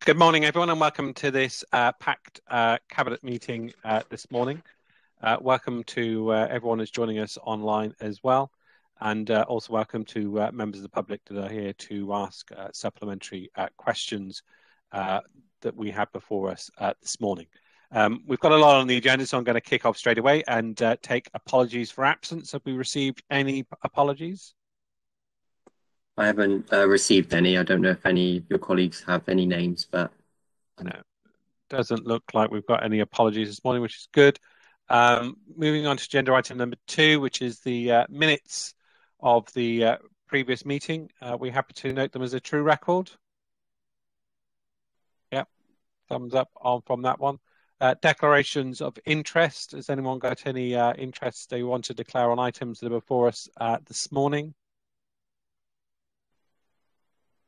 Good morning, everyone, and welcome to this packed Cabinet meeting this morning. Welcome to everyone who's joining us online as well, and also welcome to members of the public that are here to ask supplementary questions that we have before us this morning. We've got a lot on the agenda, so I'm going to kick off straight away and take apologies for absence. Have we received any apologies? I haven't received any. I don't know if any of your colleagues have any names, but no, doesn't look like we've got any apologies this morning, which is good. Moving on to agenda item number 2, which is the minutes of the previous meeting. We're happy to note them as a true record. Yep, thumbs up on from that one. Declarations of interest. Has anyone got any interest they want to declare on items that are before us this morning?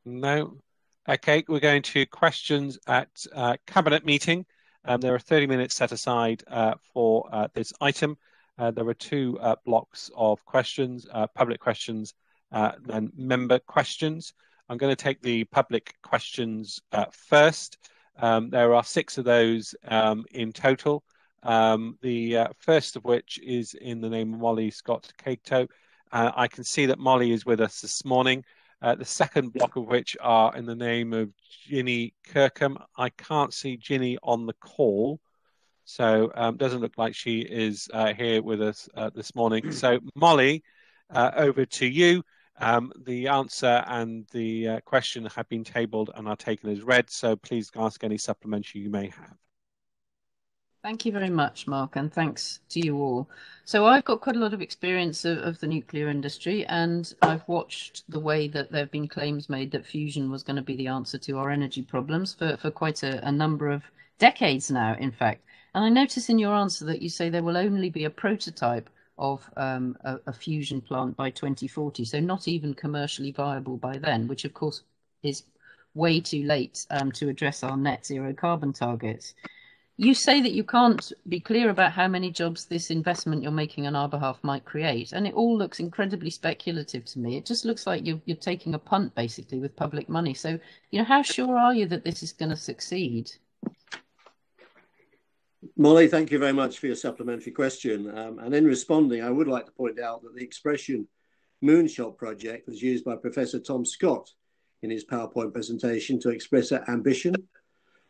No. Okay, we're going to questions at Cabinet meeting. There are 30 minutes set aside for this item. There are 2 blocks of questions, public questions and member questions. I'm going to take the public questions first. There are 6 of those in total. The first of which is in the name of Molly Scott Cato. I can see that Molly is with us this morning. The second block of which are in the name of Ginny Kirkham. I can't see Ginny on the call, so doesn't look like she is here with us this morning. So Molly, over to you. The answer and the question have been tabled and are taken as read, so please ask any supplementary you may have. Thank you very much, Mark, and thanks to you all. So I've got quite a lot of experience of the nuclear industry, and I've watched the way that there have been claims made that fusion was going to be the answer to our energy problems for quite a number of decades now, in fact. And I notice in your answer that you say there will only be a prototype of a fusion plant by 2040, so not even commercially viable by then, which of course is way too late to address our net zero carbon targets. You say that you can't be clear about how many jobs this investment you're making on our behalf might create, and it all looks incredibly speculative to me. It just looks like you're taking a punt, basically, with public money. So, how sure are you that this is going to succeed? Molly, thank you very much for your supplementary question. And in responding, I would like to point out that the expression moonshot project was used by Professor Tom Scott in his PowerPoint presentation to express our ambition,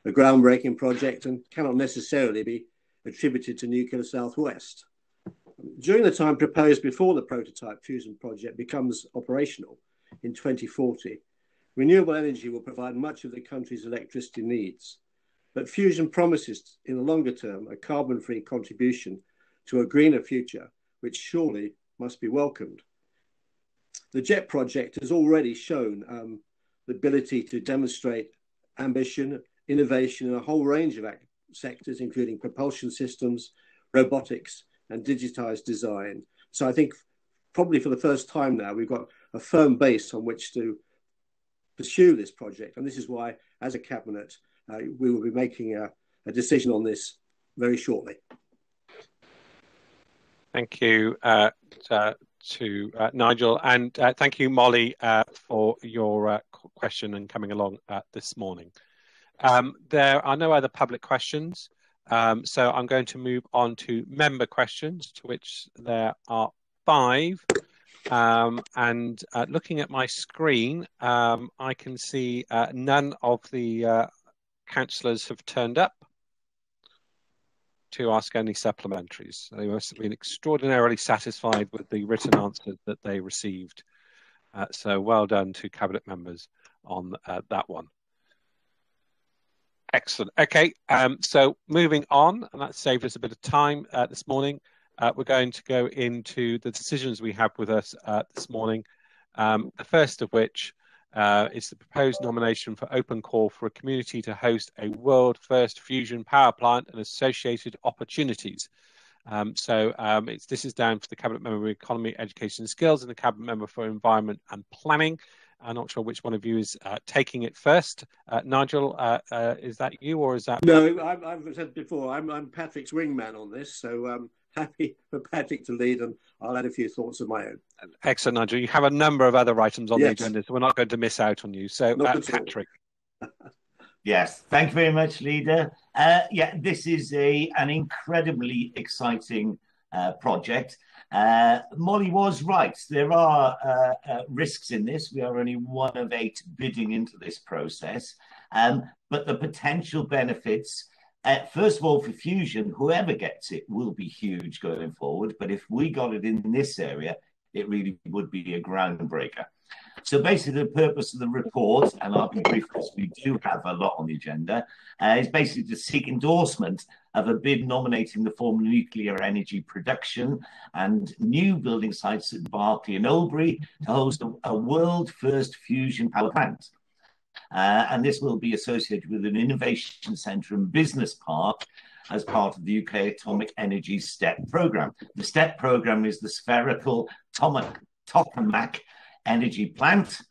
a groundbreaking project, and cannot necessarily be attributed to Nuclear Southwest. During the time proposed before the prototype fusion project becomes operational in 2040, renewable energy will provide much of the country's electricity needs. But fusion promises in the longer term a carbon-free contribution to a greener future, which surely must be welcomed. The JET project has already shown the ability to demonstrate ambition, innovation in a whole range of sectors, including propulsion systems, robotics, and digitized design. So I think probably for the first time now, we've got a firm base on which to pursue this project. And this is why, as a cabinet, we will be making a decision on this very shortly. Thank you to Nigel, and thank you, Molly, for your question and coming along this morning. There are no other public questions, so I'm going to move on to member questions, to which there are 5. And looking at my screen, I can see none of the councillors have turned up to ask any supplementaries. They must have been extraordinarily satisfied with the written answers that they received. So well done to Cabinet members on that one. Excellent. Okay, so moving on, and that saved us a bit of time this morning. We're going to go into the decisions we have with us this morning. The first of which is the proposed nomination for open call for a community to host a world first fusion power plant and associated opportunities. This is down for the Cabinet Member for Economy, Education and Skills and the Cabinet Member for Environment and Planning. I'm not sure which one of you is taking it first. Nigel, is that you or is that... No, I've said before, I'm Patrick's wingman on this, so happy for Patrick to lead, and I'll add a few thoughts of my own. Excellent, Nigel. You have a number of other items on the agenda, so we're not going to miss out on you. So, Patrick. Yes, thank you very much, Leader. Yeah, this is an incredibly exciting project. Molly was right. There are risks in this. We are only one of 8 bidding into this process. But the potential benefits, first of all, for fusion, whoever gets it will be huge going forward. But if we got it in this area, it really would be a groundbreaker. So basically, the purpose of the report, and I'll be brief because we do have a lot on the agenda, is basically to seek endorsement of a bid nominating the form of nuclear energy production and new building sites at Berkeley and Oldbury to host a world-first fusion power plant. And this will be associated with an innovation centre and business park as part of the UK Atomic Energy STEP programme. The STEP programme is the Spherical Tokamak Energy Plant,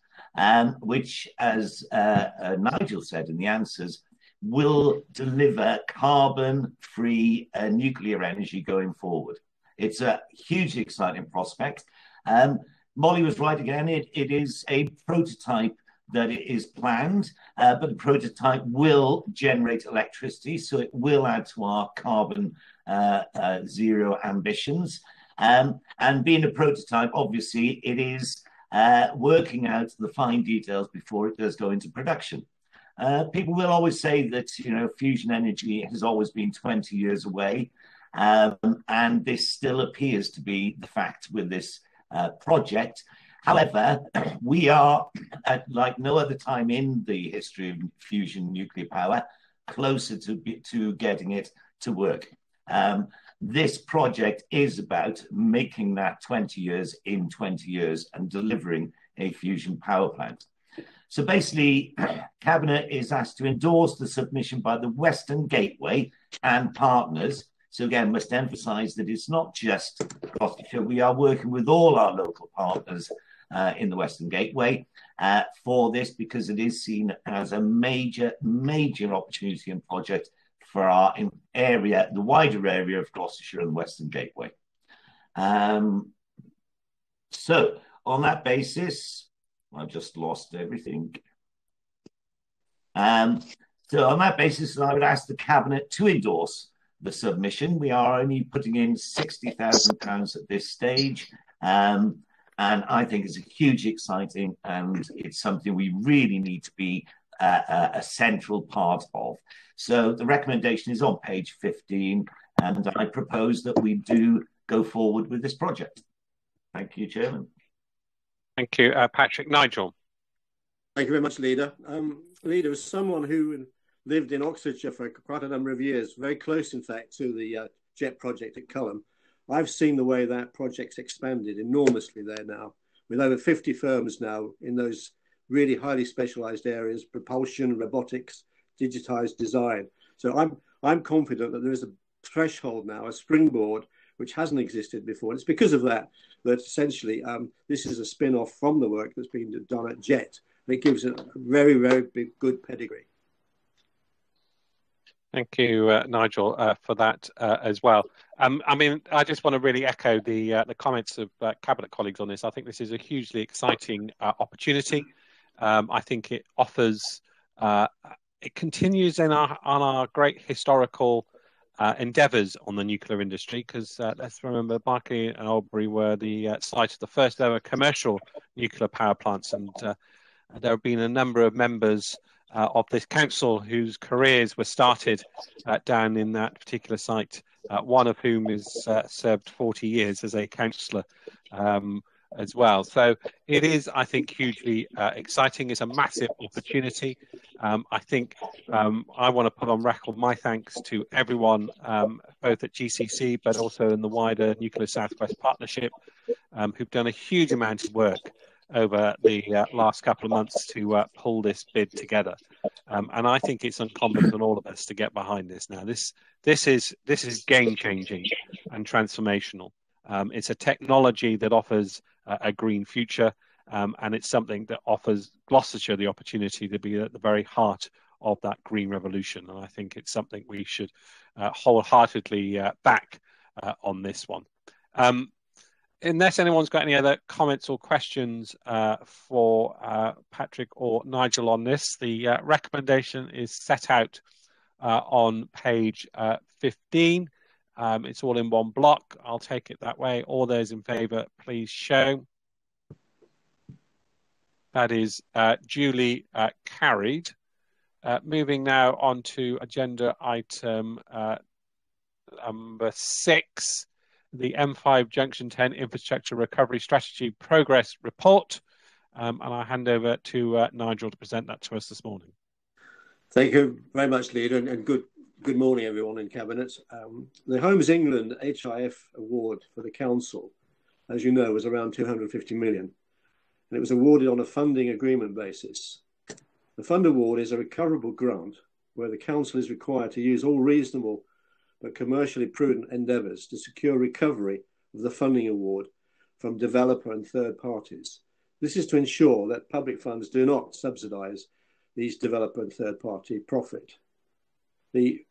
which, as Nigel said in the answers, will deliver carbon-free nuclear energy going forward. It's a hugely exciting prospect. Molly was right again. It is a prototype that is planned, but the prototype will generate electricity, so it will add to our carbon zero ambitions. And being a prototype, obviously, it is working out the fine details before it does go into production. People will always say that, fusion energy has always been 20 years away, and this still appears to be the fact with this project. However, we are, like no other time in the history of fusion nuclear power, closer to getting it to work. This project is about making that 20 years in 20 years and delivering a fusion power plant. So basically, Cabinet is asked to endorse the submission by the Western Gateway and partners. So again, must emphasise that it's not just Gloucestershire. We are working with all our local partners in the Western Gateway for this, because it is seen as a major opportunity and project for our area, the wider area of Gloucestershire and the Western Gateway. So on that basis, I've just lost everything. So on that basis, I would ask the Cabinet to endorse the submission. We are only putting in £60,000 at this stage. And I think it's hugely exciting, and it's something we really need to be a central part of. So the recommendation is on page 15, and I propose that we do go forward with this project. Thank you, Chairman. Thank you, Patrick. Nigel. Thank you very much, Leader. Leader, as someone who lived in Oxfordshire for quite a number of years, very close, in fact, to the JET project at Culham, I've seen the way that project's expanded enormously there now, with over 50 firms now in those really highly specialised areas: propulsion, robotics, digitised design. So I'm confident that there is a threshold now, a springboard, which hasn't existed before. And it's because of that essentially this is a spin-off from the work that's been done at JET. And it gives it a very, very good pedigree. Thank you, Nigel, for that as well. I mean, I just want to really echo the comments of Cabinet colleagues on this. I think this is a hugely exciting opportunity. I think it offers, it continues on our great historical endeavours on the nuclear industry, because let's remember Berkeley and Oldbury were the site of the first ever commercial nuclear power plants, and there have been a number of members of this council whose careers were started down in that particular site, one of whom is served 40 years as a councillor as well. So it is, I think, hugely exciting. It's a massive opportunity. I think I want to put on record my thanks to everyone, both at GCC but also in the wider Nuclear Southwest Partnership, who've done a huge amount of work over the last couple of months to pull this bid together. And I think it's incumbent on all of us to get behind this now. This is game-changing and transformational. It's a technology that offers a green future, and it's something that offers Gloucestershire the opportunity to be at the very heart of that green revolution. And I think it's something we should wholeheartedly back on this one. unless anyone's got any other comments or questions for Patrick or Nigel on this, the recommendation is set out on page 15. It's all in one block. I'll take it that way. All those in favour, please show. That is duly carried. Moving now on to agenda item number 6, the M5 Junction 10 Infrastructure Recovery Strategy Progress Report. And I'll hand over to Nigel to present that to us this morning. Thank you very much, Leader, and good morning, everyone in Cabinet. The Homes England HIF award for the Council, as you know, was around 250 million. And it was awarded on a funding agreement basis. The fund award is a recoverable grant where the Council is required to use all reasonable but commercially prudent endeavours to secure recovery of the funding award from developer and third parties. This is to ensure that public funds do not subsidise these developer and third party profit. The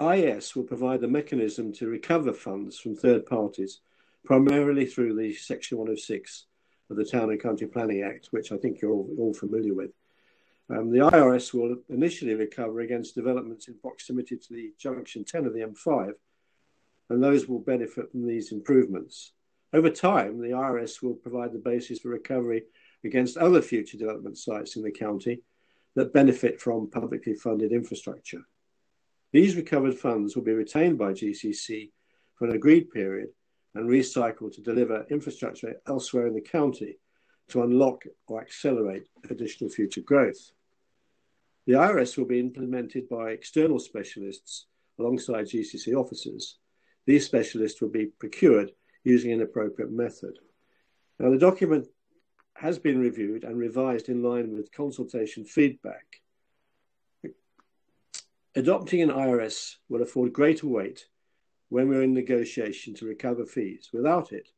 IS will provide the mechanism to recover funds from third parties, primarily through the Section 106 of the Town and Country Planning Act, which I think you're all familiar with. The IRS will initially recover against developments in proximity to the Junction 10 of the M5, and those will benefit from these improvements. Over time, the IRS will provide the basis for recovery against other future development sites in the county that benefit from publicly funded infrastructure. These recovered funds will be retained by GCC for an agreed period and recycled to deliver infrastructure elsewhere in the county to unlock or accelerate additional future growth. The IRS will be implemented by external specialists alongside GCC officers. These specialists will be procured using an appropriate method. Now, the document has been reviewed and revised in line with consultation feedback. Adopting an IRS will afford greater weight when we're in negotiation to recover fees. Without it,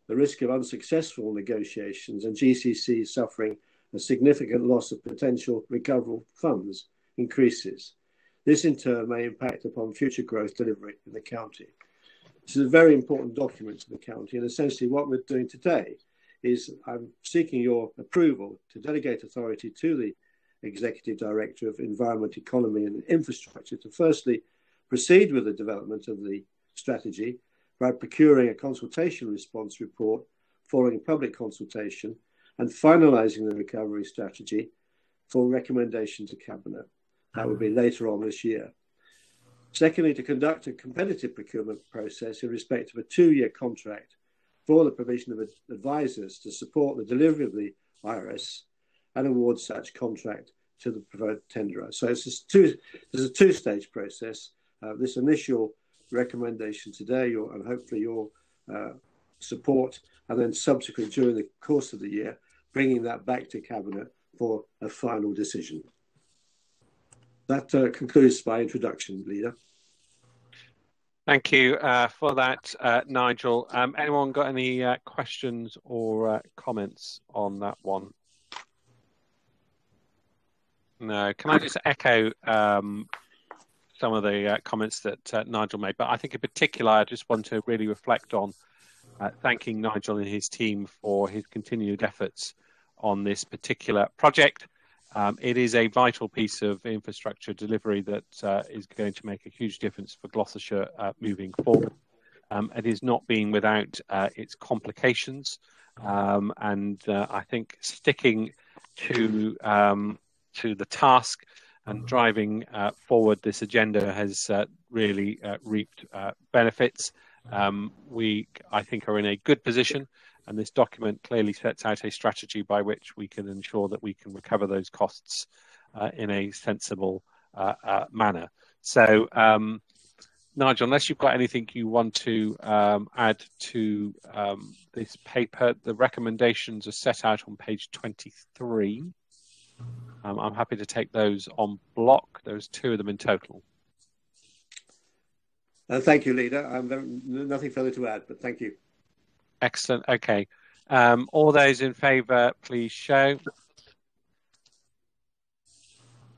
the risk of unsuccessful negotiations and GCC suffering a significant loss of potential recoverable funds increases. This in turn may impact upon future growth delivery in the county. This is a very important document to the county, and essentially what we're doing today is I'm seeking your approval to delegate authority to the Executive Director of Environment, Economy and Infrastructure to firstly proceed with the development of the strategy by procuring a consultation response report following public consultation and finalising the recovery strategy for recommendation to Cabinet. That will be later on this year. Secondly, to conduct a competitive procurement process in respect of a 2-year contract for the provision of advisors to support the delivery of the IRS and award such contract to the preferred tenderer. So there's a two-stage process. This initial recommendation today, and hopefully your support, and then subsequently during the course of the year, bringing that back to Cabinet for a final decision. That concludes my introduction, Leader. Thank you for that, Nigel. Anyone got any questions or comments on that one? No. Can I just echo some of the comments that Nigel made? But I think in particular, I just want to really reflect on thanking Nigel and his team for his continued efforts on this particular project. It is a vital piece of infrastructure delivery that is going to make a huge difference for Gloucestershire moving forward. It is not being without its complications, and I think sticking to the task and driving forward this agenda has really reaped benefits. We, I think, are in a good position, and this document clearly sets out a strategy by which we can ensure that we can recover those costs in a sensible manner. So, Nigel, unless you've got anything you want to add to this paper, the recommendations are set out on page 23. I'm happy to take those on block. There's 2 of them in total. Thank you, Leader. Nothing further to add, but thank you. Excellent. Okay. All those in favour, please show.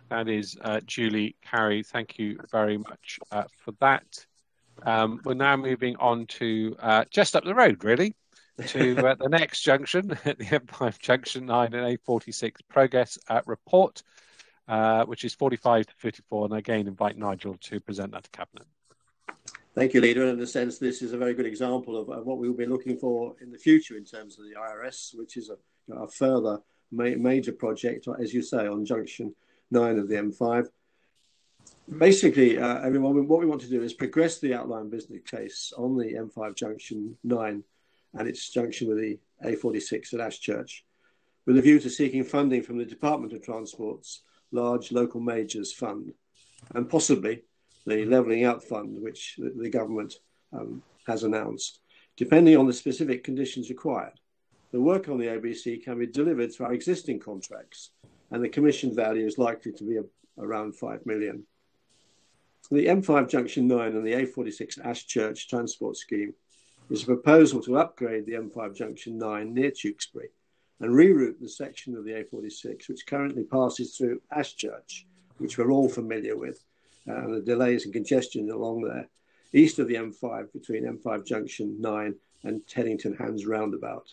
That is duly carried. Thank you very much for that. We're now moving on to just up the road, really. to the next junction, the M5 Junction 9 and A46 progress report, which is 45 to 54. And again, invite Nigel to present that to Cabinet. Thank you, Leader. In a sense, this is a very good example of what we will be looking for in the future in terms of the IRS, which is a further major project, as you say, on Junction 9 of the M5. Basically, everyone, what we want to do is progress the outline business case on the M5 Junction 9 and its junction with the A46 at Ashchurch, with a view to seeking funding from the Department of Transport's large local majors fund, and possibly the Levelling Out Fund, which the government has announced, depending on the specific conditions required. The work on the ABC can be delivered through our existing contracts, and the commissioned value is likely to be around 5 million. The M5 Junction 9 and the A46 Ashchurch Transport Scheme is a proposal to upgrade the M5 Junction 9 near Tewkesbury and reroute the section of the A46 which currently passes through Ashchurch, which we're all familiar with, and the delays and congestion along there, east of the M5 between M5 Junction 9 and Teddington Hands Roundabout.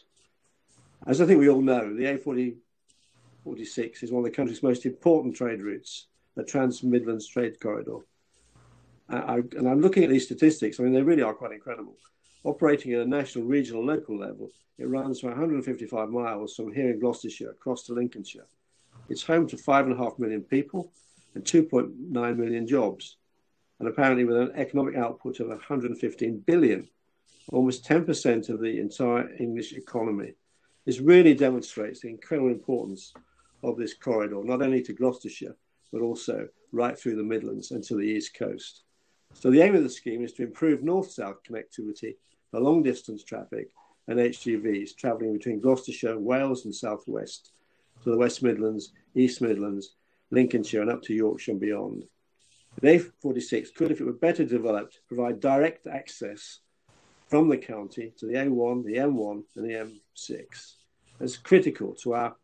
As I think we all know, the A46 is one of the country's most important trade routes, the Trans-Midlands Trade Corridor. And I'm looking at these statistics. I mean, they really are quite incredible. Operating at a national, regional, local level, it runs for 155 miles from here in Gloucestershire across to Lincolnshire. It's home to 5.5 million people and 2.9 million jobs, and apparently with an economic output of 115 billion, almost 10% of the entire English economy. This really demonstrates the incredible importance of this corridor, not only to Gloucestershire, but also right through the Midlands and to the East Coast. So the aim of the scheme is to improve north-south connectivity for long-distance traffic and HGVs travelling between Gloucestershire, Wales and South West to the West Midlands, East Midlands, Lincolnshire and up to Yorkshire and beyond. The A46 could, if it were better developed, provide direct access from the county to the A1, the M1 and the M6. It's critical to our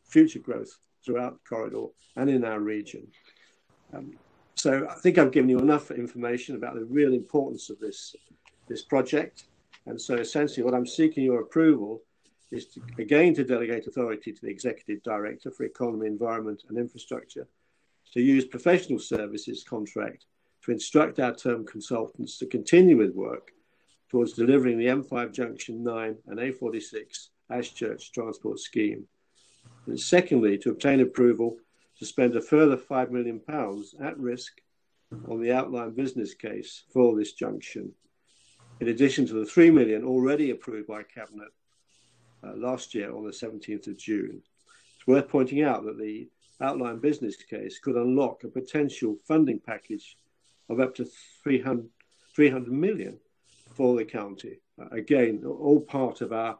future growth throughout the corridor and in our region. So I think I've given you enough information about the real importance of this project. And so essentially what I'm seeking your approval is to delegate authority to the Executive Director for Economy, Environment and Infrastructure to use professional services contract to instruct our term consultants to continue with work towards delivering the M5 Junction 9 and A46 Ashchurch Transport Scheme. And secondly, to obtain approval to spend a further £5 million at risk on the outline business case for this junction, in addition to the £3 million already approved by Cabinet last year on the 17th of June. It's worth pointing out that the outline business case could unlock a potential funding package of up to 300 million for the county. Again, all part of our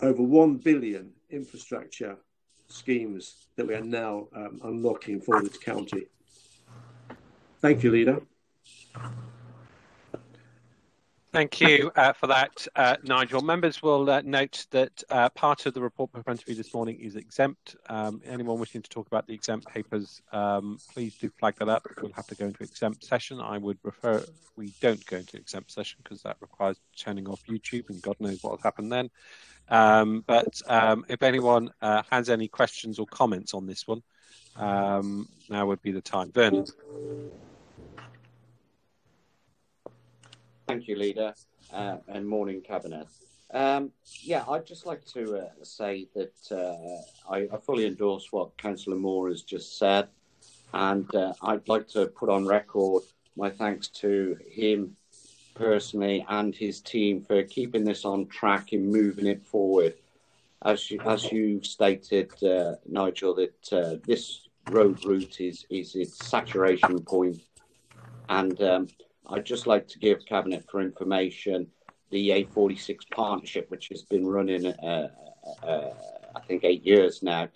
over 1 billion infrastructure schemes that we are now unlocking for this county. Thank you, Leader. Thank you for that, Nigel. Members will note that part of the report in front of you this morning is exempt. Anyone wishing to talk about the exempt papers, please do flag that up. We'll have to go into exempt session. I would prefer we don't go into exempt session because that requires turning off YouTube and God knows what will happen then. But if anyone has any questions or comments on this one, now would be the time. Vernon. Thank you, Leader, and morning, Cabinet. I'd just like to say that I fully endorse what Councillor Moore has just said, and I'd like to put on record my thanks to him personally and his team for keeping this on track and moving it forward. As you stated, Nigel, that this road route is its saturation point, and I'd just like to give Cabinet for information the A46 partnership, which has been running, I think, 8 years now.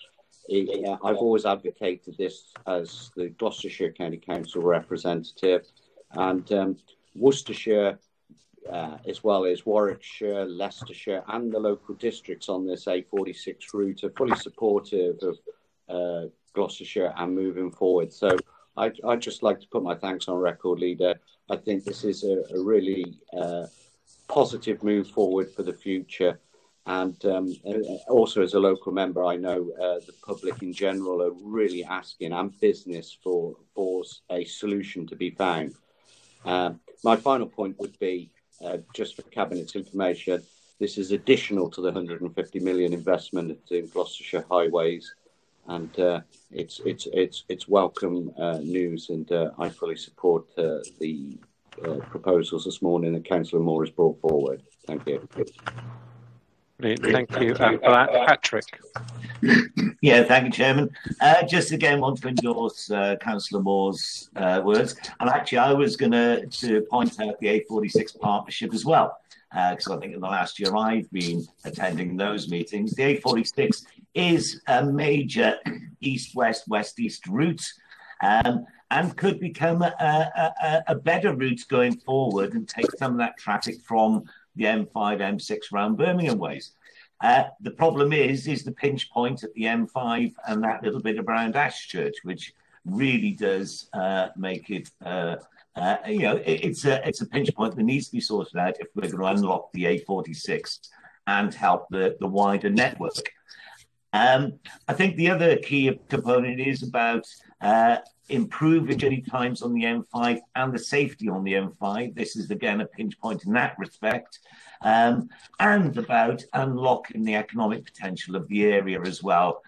I've always advocated this as the Gloucestershire County Council representative, and Worcestershire, as well as Warwickshire, Leicestershire, and the local districts on this A46 route are fully supportive of Gloucestershire and moving forward. So I'd just like to put my thanks on record, Leader. I think this is a really positive move forward for the future. And also as a local member, I know the public in general are really asking, and business, for a solution to be found. My final point would be, just for Cabinet's information, this is additional to the 150 million investment in Gloucestershire highways, and it's welcome news, and I fully support the proposals this morning that Councillor Moore has brought forward. Thank you. Brilliant. Thank you for that, Patrick. Yeah, thank you, Chairman. Just again, want to endorse Councillor Moore's words. And actually, I was going to point out the A46 partnership as well, because I think in the last year I've been attending those meetings. The A46 is a major east-west, west-east route, and could become a better route going forward and take some of that traffic from the M5, M6 round Birmingham ways. The problem is the pinch point at the M5 and that little bit around Ashchurch, which really does make it, it's a pinch point that needs to be sorted out if we're going to unlock the A46 and help the wider network. I think the other key component is about improving journey times on the M5 and the safety on the M5. This is again a pinch point in that respect, and about unlocking the economic potential of the area as well.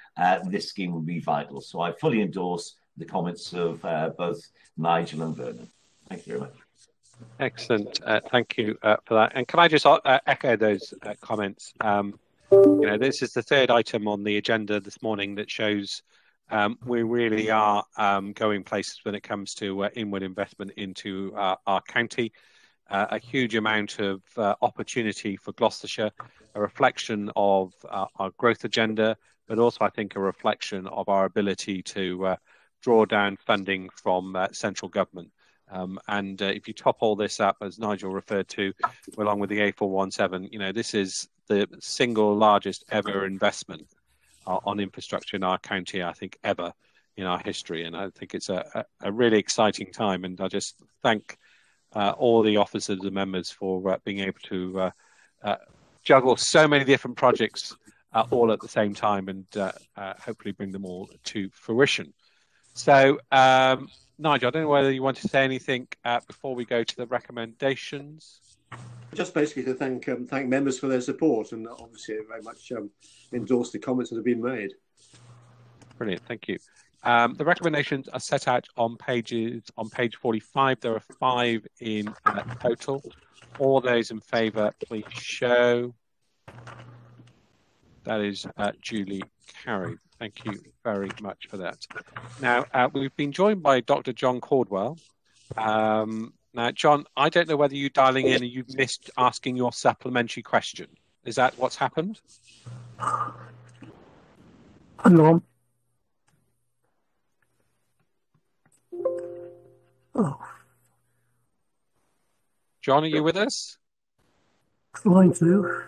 This scheme will be vital. So I fully endorse the comments of both Nigel and Vernon. Thank you very much. Excellent. Thank you for that. And can I just echo those comments? This is the third item on the agenda this morning that shows we really are going places when it comes to inward investment into our county. A huge amount of opportunity for Gloucestershire, a reflection of our growth agenda, but also I think a reflection of our ability to draw down funding from central government. And if you top all this up, as Nigel referred to, along with the A417, this is the single largest ever investment on infrastructure in our county, I think, ever in our history. And I think it's a really exciting time. And I just thank all the officers and members for being able to juggle so many different projects all at the same time and hopefully bring them all to fruition. So, Nigel, I don't know whether you want to say anything before we go to the recommendations. Just basically to thank members for their support, and obviously very much endorse the comments that have been made. Brilliant, thank you. The recommendations are set out on page 45. There are 5 in total. All those in favour, please show. That is duly carried. Thank you very much for that. Now, we've been joined by Dr. John Cordwell. Now, John, I don't know whether you're dialing in and you've missed asking your supplementary question. Is that what's happened? Hang on. Oh. John, are you with us? Trying to.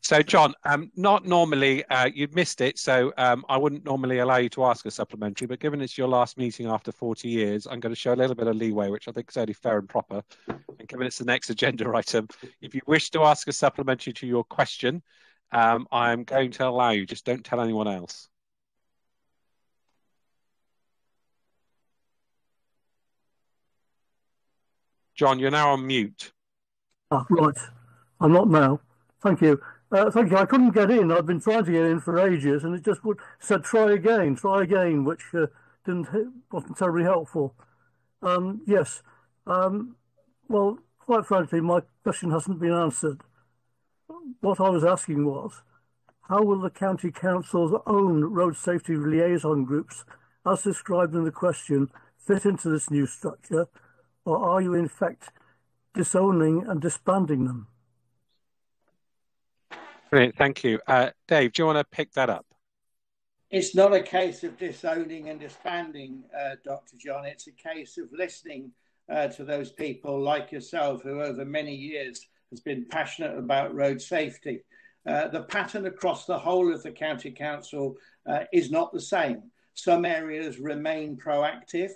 So, John, not normally, you'd missed it, so I wouldn't normally allow you to ask a supplementary, but given it's your last meeting after 40 years, I'm going to show a little bit of leeway, which I think is only fair and proper. And given it's the next agenda item, if you wish to ask a supplementary to your question, I'm going to allow you. Just don't tell anyone else. John, you're now on mute. Ah, right. I'm not now. Thank you. Thank you. I couldn't get in. I've been trying to get in for ages, and it just said try again, which wasn't terribly helpful. Yes. Well, quite frankly, my question hasn't been answered. What I was asking was, how will the county council's own road safety liaison groups, as described in the question, fit into this new structure, or are you in fact disowning and disbanding them? Brilliant, thank you. Dave, do you want to pick that up? It's not a case of disowning and disbanding, Dr. John. It's a case of listening to those people like yourself who over many years has been passionate about road safety. The pattern across the whole of the county council is not the same. Some areas remain proactive,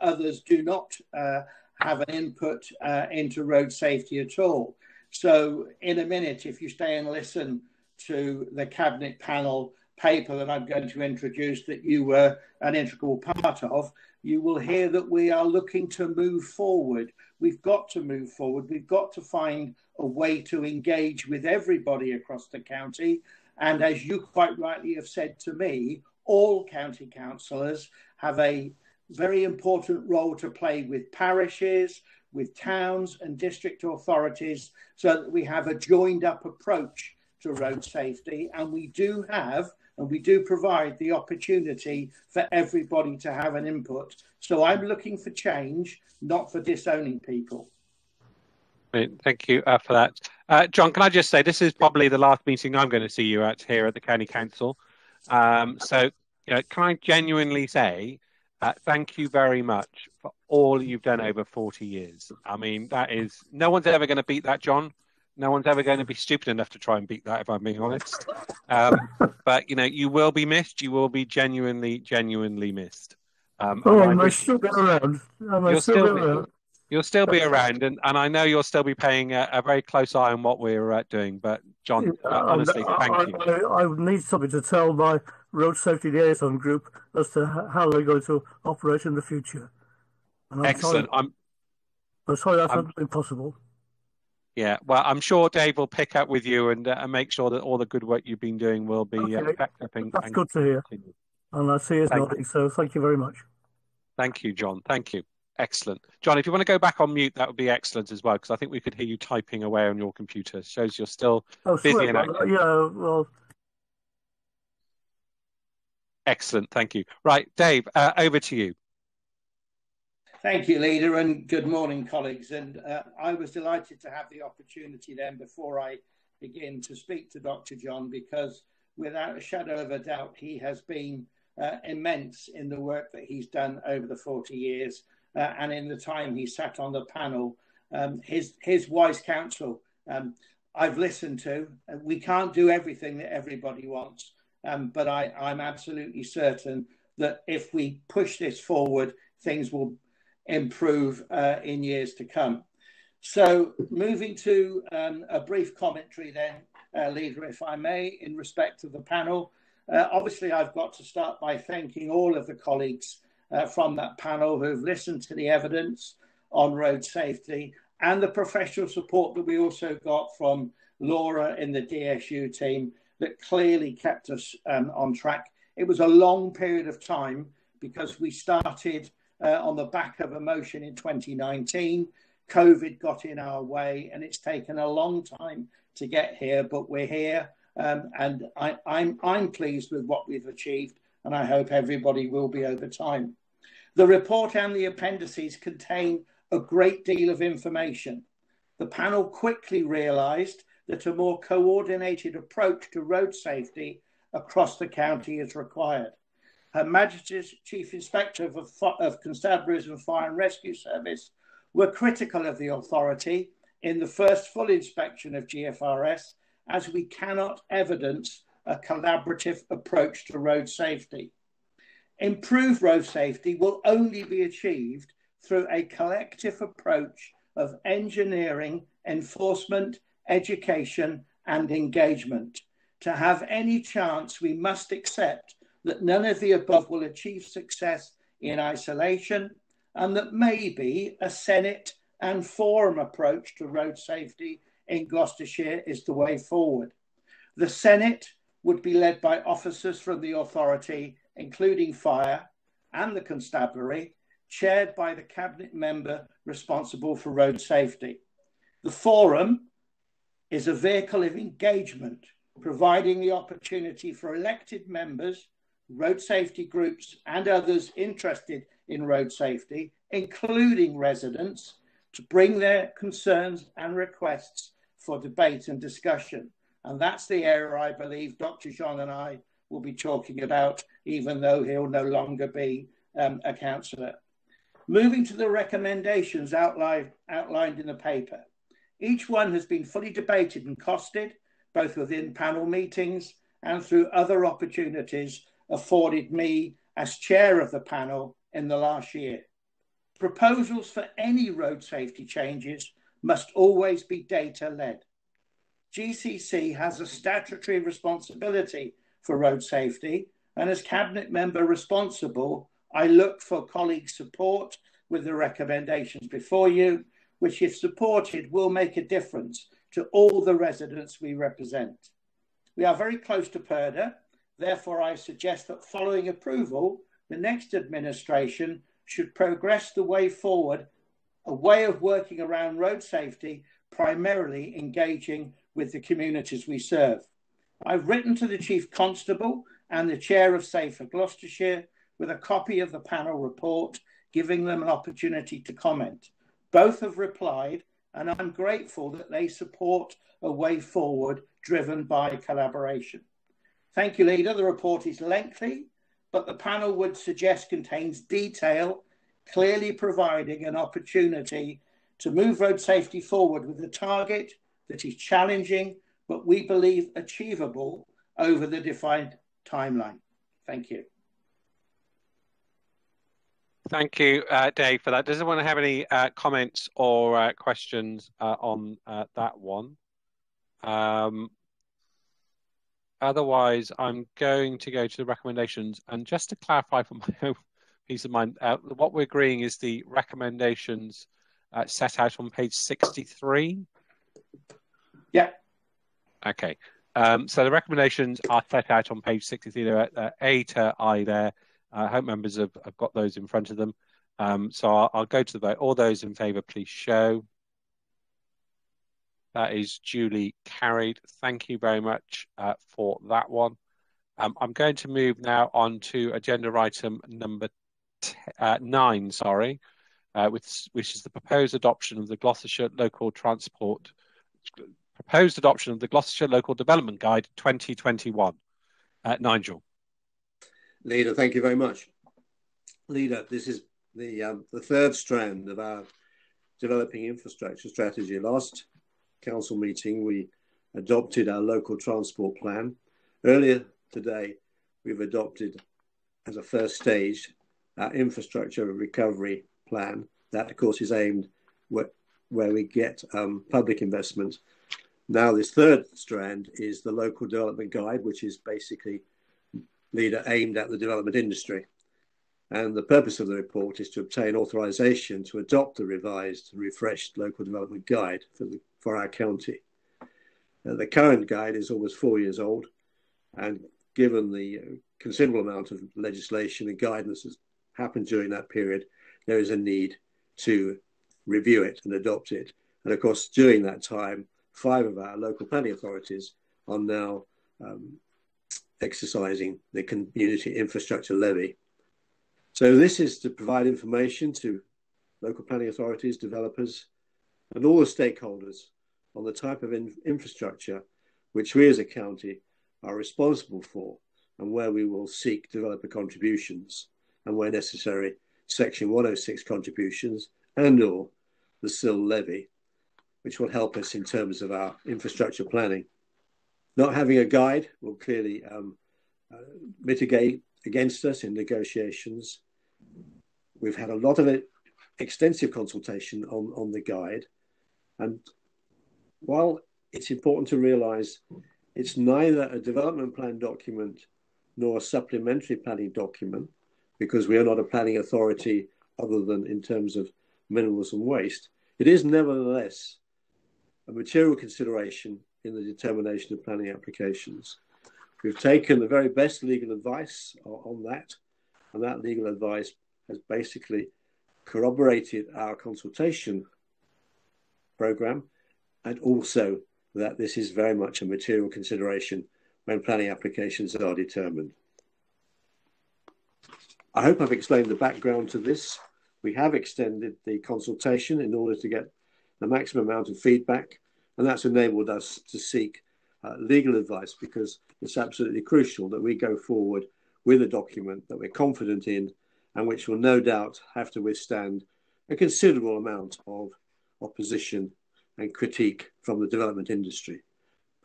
others do not have an input into road safety at all. So in a minute, if you stay and listen to the Cabinet panel paper that I'm going to introduce that you were an integral part of, you will hear that we are looking to move forward. We've got to move forward. We've got to find a way to engage with everybody across the county. And as you quite rightly have said to me, all county councillors have a very important role to play with parishes, with towns and district authorities, so that we have a joined up approach to road safety. And we do provide the opportunity for everybody to have an input. So I'm looking for change, not for disowning people. Thank you for that. John, can I just say, this is probably the last meeting I'm going to see you at here at the County Council. So, can I genuinely say thank you very much for all you've done over 40 years. I mean, no one's ever going to beat that, John. No one's ever going to be stupid enough to try and beat that, if I'm being honest. But, you will be missed. You will be genuinely missed. I may still be around. You'll still be around, and I know you'll still be paying a very close eye on what we're doing. But, John, honestly, thank you. I need something to tell my road safety liaison group as to how they're going to operate in the future. And Excellent. I'm sorry that hasn't been possible. Yeah, well, I'm sure Dave will pick up with you and make sure that all the good work you've been doing will be backed up. That's good to hear. And I see us nodding, so thank you very much. Thank you, John. Thank you. Excellent. John, if you want to go back on mute, that would be excellent as well, because I think we could hear you typing away on your computer. It shows you're still busy and active. Yeah, well. Excellent. Thank you. Right, Dave, over to you. Thank you, Leader, and good morning, colleagues. And I was delighted to have the opportunity then, before I begin, to speak to Dr. John, because without a shadow of a doubt, he has been immense in the work that he's done over the 40 years. And in the time he sat on the panel, his wise counsel I've listened to. We can't do everything that everybody wants, but I'm absolutely certain that if we push this forward, things will improve in years to come. So moving to a brief commentary then, Leader, if I may, in respect of the panel. Obviously, I've got to start by thanking all of the colleagues from that panel who have listened to the evidence on road safety and the professional support that we also got from Laura in the DSU team that clearly kept us on track. It was a long period of time because we started on the back of a motion in 2019. COVID got in our way and it's taken a long time to get here, but we're here. And I'm pleased with what we've achieved, and I hope everybody will be over time. The report and the appendices contain a great deal of information. The panel quickly realised that a more coordinated approach to road safety across the county is required. Her Majesty's Chief Inspector of Constabularies and Fire and Rescue Service were critical of the authority in the first full inspection of GFRS, as we cannot evidence a collaborative approach to road safety. Improved road safety will only be achieved through a collective approach of engineering, enforcement, education, and engagement. To have any chance, we must accept that none of the above will achieve success in isolation, and that maybe a Senate and forum approach to road safety in Gloucestershire is the way forward. The Senate would be led by officers from the authority, including fire and the constabulary, chaired by the cabinet member responsible for road safety. The forum is a vehicle of engagement, providing the opportunity for elected members, road safety groups, and others interested in road safety, including residents, to bring their concerns and requests for debate and discussion. And that's the area I believe Dr. John and I will be talking about, even though he'll no longer be a councillor. Moving to the recommendations outlined in the paper. Each one has been fully debated and costed, both within panel meetings and through other opportunities afforded me as chair of the panel in the last year. Proposals for any road safety changes must always be data-led. GCC has a statutory responsibility for road safety, and as Cabinet member responsible, I look for colleagues' support with the recommendations before you, which, if supported, will make a difference to all the residents we represent. We are very close to purdah. Therefore, I suggest that following approval, the next administration should progress the way forward, a way of working around road safety, primarily engaging with the communities we serve. I've written to the Chief Constable and the Chair of Safer Gloucestershire with a copy of the panel report, giving them an opportunity to comment. Both have replied, and I'm grateful that they support a way forward driven by collaboration. Thank you, Leader. The report is lengthy, but the panel would suggest contains detail, clearly providing an opportunity to move road safety forward with a target that is challenging, but we believe achievable over the defined timeline. Thank you. Thank you, Dave, for that. Does anyone have any comments or questions on that one? Otherwise, I'm going to go to the recommendations. And just to clarify for my own peace of mind, what we're agreeing is the recommendations set out on page 63? Yeah. Okay. So the recommendations are set out on page 63. They're A to I there. I hope members have got those in front of them. So I'll go to the vote. All those in favour, please show. That is duly carried. Thank you very much for that one. I'm going to move now on to agenda item number 9, which is the proposed adoption of the Gloucestershire Local Development Guide 2021. Nigel. Leader, thank you very much. Leader, this is the third strand of our developing infrastructure strategy. Last council meeting, we adopted our local transport plan. Earlier today, we've adopted as a first stage our infrastructure recovery plan. That, of course, is aimed where we get public investment. Now, this third strand is the local development guide, which is basically, Leader, aimed at the development industry. And the purpose of the report is to obtain authorisation to adopt the revised and refreshed local development guide for our county. The current guide is almost 4 years old, and given the considerable amount of legislation and guidance that's happened during that period, there is a need to review it and adopt it. And of course, during that time, 5 of our local planning authorities are now exercising the community infrastructure levy. So this is to provide information to local planning authorities, developers, and all the stakeholders on the type of infrastructure which we as a county are responsible for, and where we will seek developer contributions, and where necessary, Section 106 contributions and or the SIL levy, which will help us in terms of our infrastructure planning. Not having a guide will clearly mitigate against us in negotiations. We've had a lot of extensive consultation on the guide. And while it's important to realise it's neither a development plan document nor a supplementary planning document, because we are not a planning authority other than in terms of minerals and waste, it is nevertheless a material consideration in the determination of planning applications. We've taken the very best legal advice on that, and that legal advice has basically corroborated our consultation programme, and also that this is very much a material consideration when planning applications are determined. I hope I've explained the background to this. We have extended the consultation in order to get the maximum amount of feedback, and that's enabled us to seek legal advice, because it's absolutely crucial that we go forward with a document that we're confident in and which will no doubt have to withstand a considerable amount of opposition and critique from the development industry.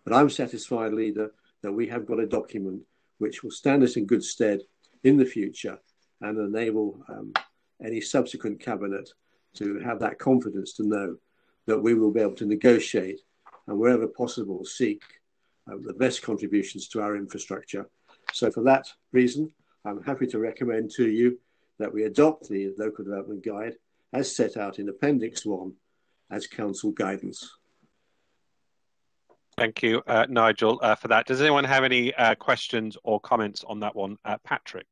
But I'm satisfied, Leader, that we have got a document which will stand us in good stead in the future and enable any subsequent cabinet to have that confidence to know that we will be able to negotiate and wherever possible seek the best contributions to our infrastructure. So for that reason, I'm happy to recommend to you that we adopt the Local Development Guide as set out in Appendix 1 as Council guidance. Thank you, Nigel, for that. Does anyone have any questions or comments on that one? Patrick?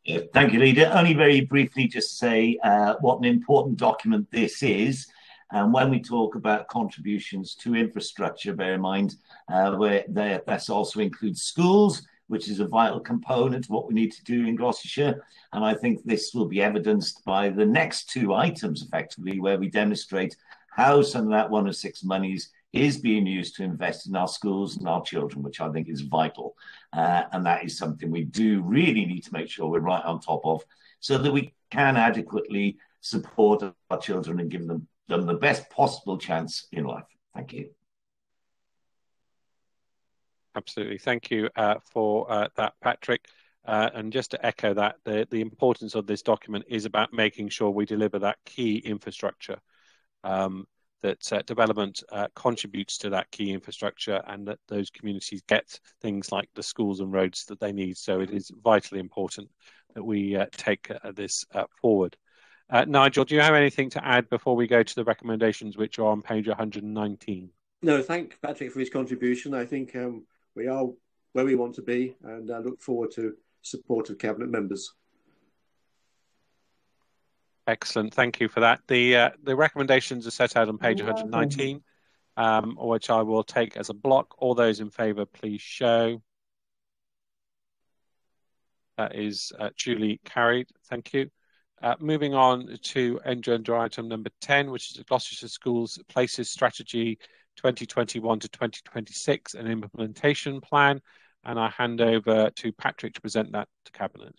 Yeah, thank you, Leader. Only very briefly just say what an important document this is. And when we talk about contributions to infrastructure, bear in mind that also includes schools, which is a vital component of what we need to do in Gloucestershire. And I think this will be evidenced by the next two items, effectively, where we demonstrate how some of that 106 monies is being used to invest in our schools and our children, which I think is vital. And that is something we do really need to make sure we're right on top of so that we can adequately support our children and give them the best possible chance in life. Thank you. Absolutely. Thank you for that, Patrick. And just to echo that, the importance of this document is about making sure we deliver that key infrastructure, that development contributes to that key infrastructure and that those communities get things like the schools and roads that they need. So it is vitally important that we take this forward. Nigel, do you have anything to add before we go to the recommendations, which are on page 119? No, thank Patrick for his contribution. I think we are where we want to be, and I look forward to support of Cabinet members. Excellent, thank you for that. The recommendations are set out on page 119, which I will take as a block. All those in favour, please show. That is duly carried. Thank you. Moving on to agenda item number 10, which is the Gloucestershire Schools Places Strategy 2021 to 2026, an implementation plan. And I hand over to Patrick to present that to Cabinet.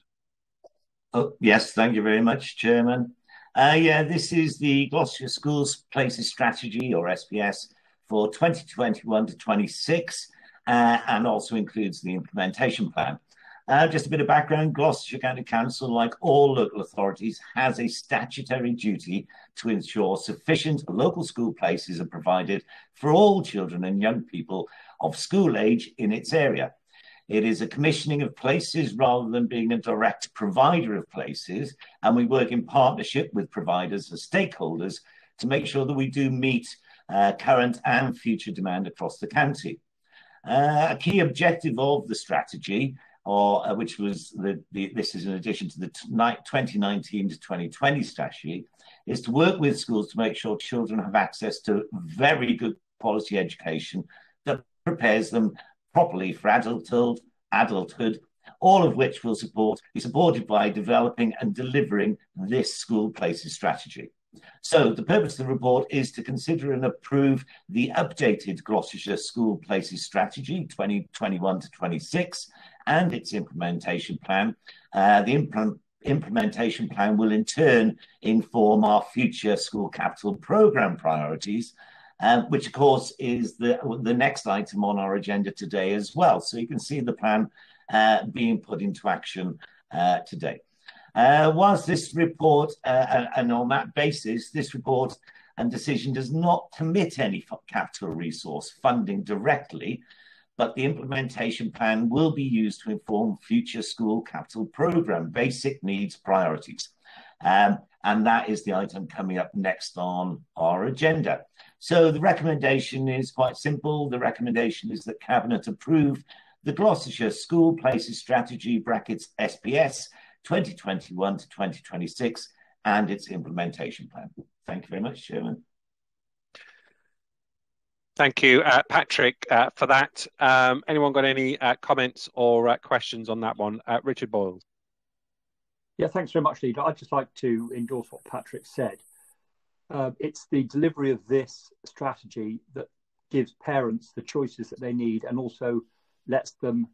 Oh, yes, thank you very much, Chairman. This is the Gloucestershire Schools Places Strategy, or SPS, for 2021 to 26, and also includes the implementation plan. Just a bit of background, Gloucestershire County Council, like all local authorities, has a statutory duty to ensure sufficient local school places are provided for all children and young people of school age in its area. It is a commissioning of places rather than being a direct provider of places, and we work in partnership with providers and stakeholders to make sure that we do meet current and future demand across the county. A key objective of the strategy, which was this is in addition to the 2019 to 2020 strategy, is to work with schools to make sure children have access to very good quality education that prepares them properly for adulthood, all of which will be supported by developing and delivering this school places strategy. So the purpose of the report is to consider and approve the updated Gloucestershire School Places Strategy 2021 to 26 and its implementation plan. The implementation plan will in turn inform our future school capital programme priorities, which of course is the next item on our agenda today as well. So you can see the plan being put into action today. Whilst this report, and on that basis, this report and decision does not commit any capital resource funding directly, but the implementation plan will be used to inform future school capital programme basic needs priorities. And that is the item coming up next on our agenda. So the recommendation is quite simple. The recommendation is that Cabinet approve the Gloucestershire School Places Strategy (SPS) 2021 to 2026 and its implementation plan. Thank you very much, Chairman. Thank you, Patrick, for that. Anyone got any comments or questions on that one? Richard Boyle. Yeah, thanks very much, Leader. I'd just like to endorse what Patrick said. It's the delivery of this strategy that gives parents the choices that they need and also lets them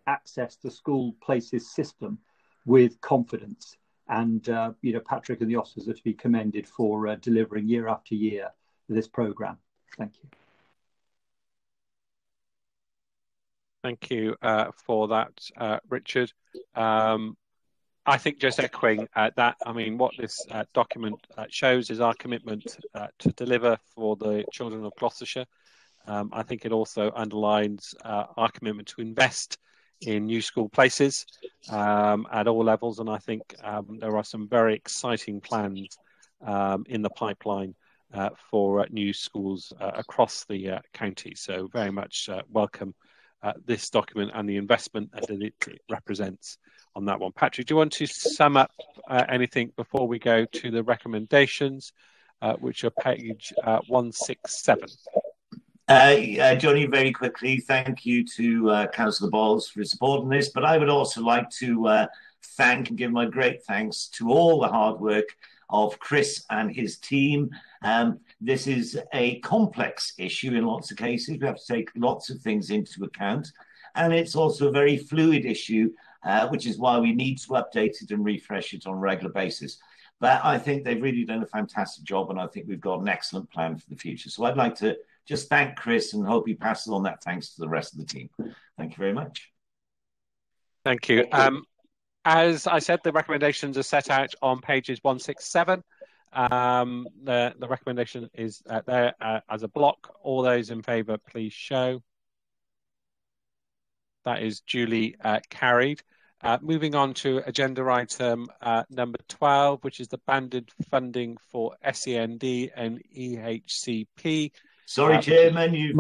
access the school places system with confidence. And, Patrick and the Oscars are to be commended for delivering year after year this programme. Thank you. Thank you for that, Richard. I think just echoing that, I mean, what this document shows is our commitment to deliver for the children of Gloucestershire. I think it also underlines our commitment to invest in new school places at all levels, and I think there are some very exciting plans in the pipeline for new schools across the county. So very much welcome this document and the investment that it represents on that one. Patrick, do you want to sum up anything before we go to the recommendations, which are page 167? Johnny, very quickly, thank you to Councillor Bowles for his support on this, but I would also like to thank and give my great thanks to all the hard work of Chris and his team. This is a complex issue in lots of cases. We have to take lots of things into account, and it's also a very fluid issue, which is why we need to update it and refresh it on a regular basis. But I think they've really done a fantastic job, and I think we've got an excellent plan for the future. So I'd like to just thank Chris and hope he passes on that thanks to the rest of the team. Thank you very much. Thank you. As I said, the recommendations are set out on pages 167. The recommendation is there as a block. All those in favour, please show. That is duly carried. Moving on to agenda item number 12, which is the banded funding for SEND and EHCP. Sorry, Chairman, you've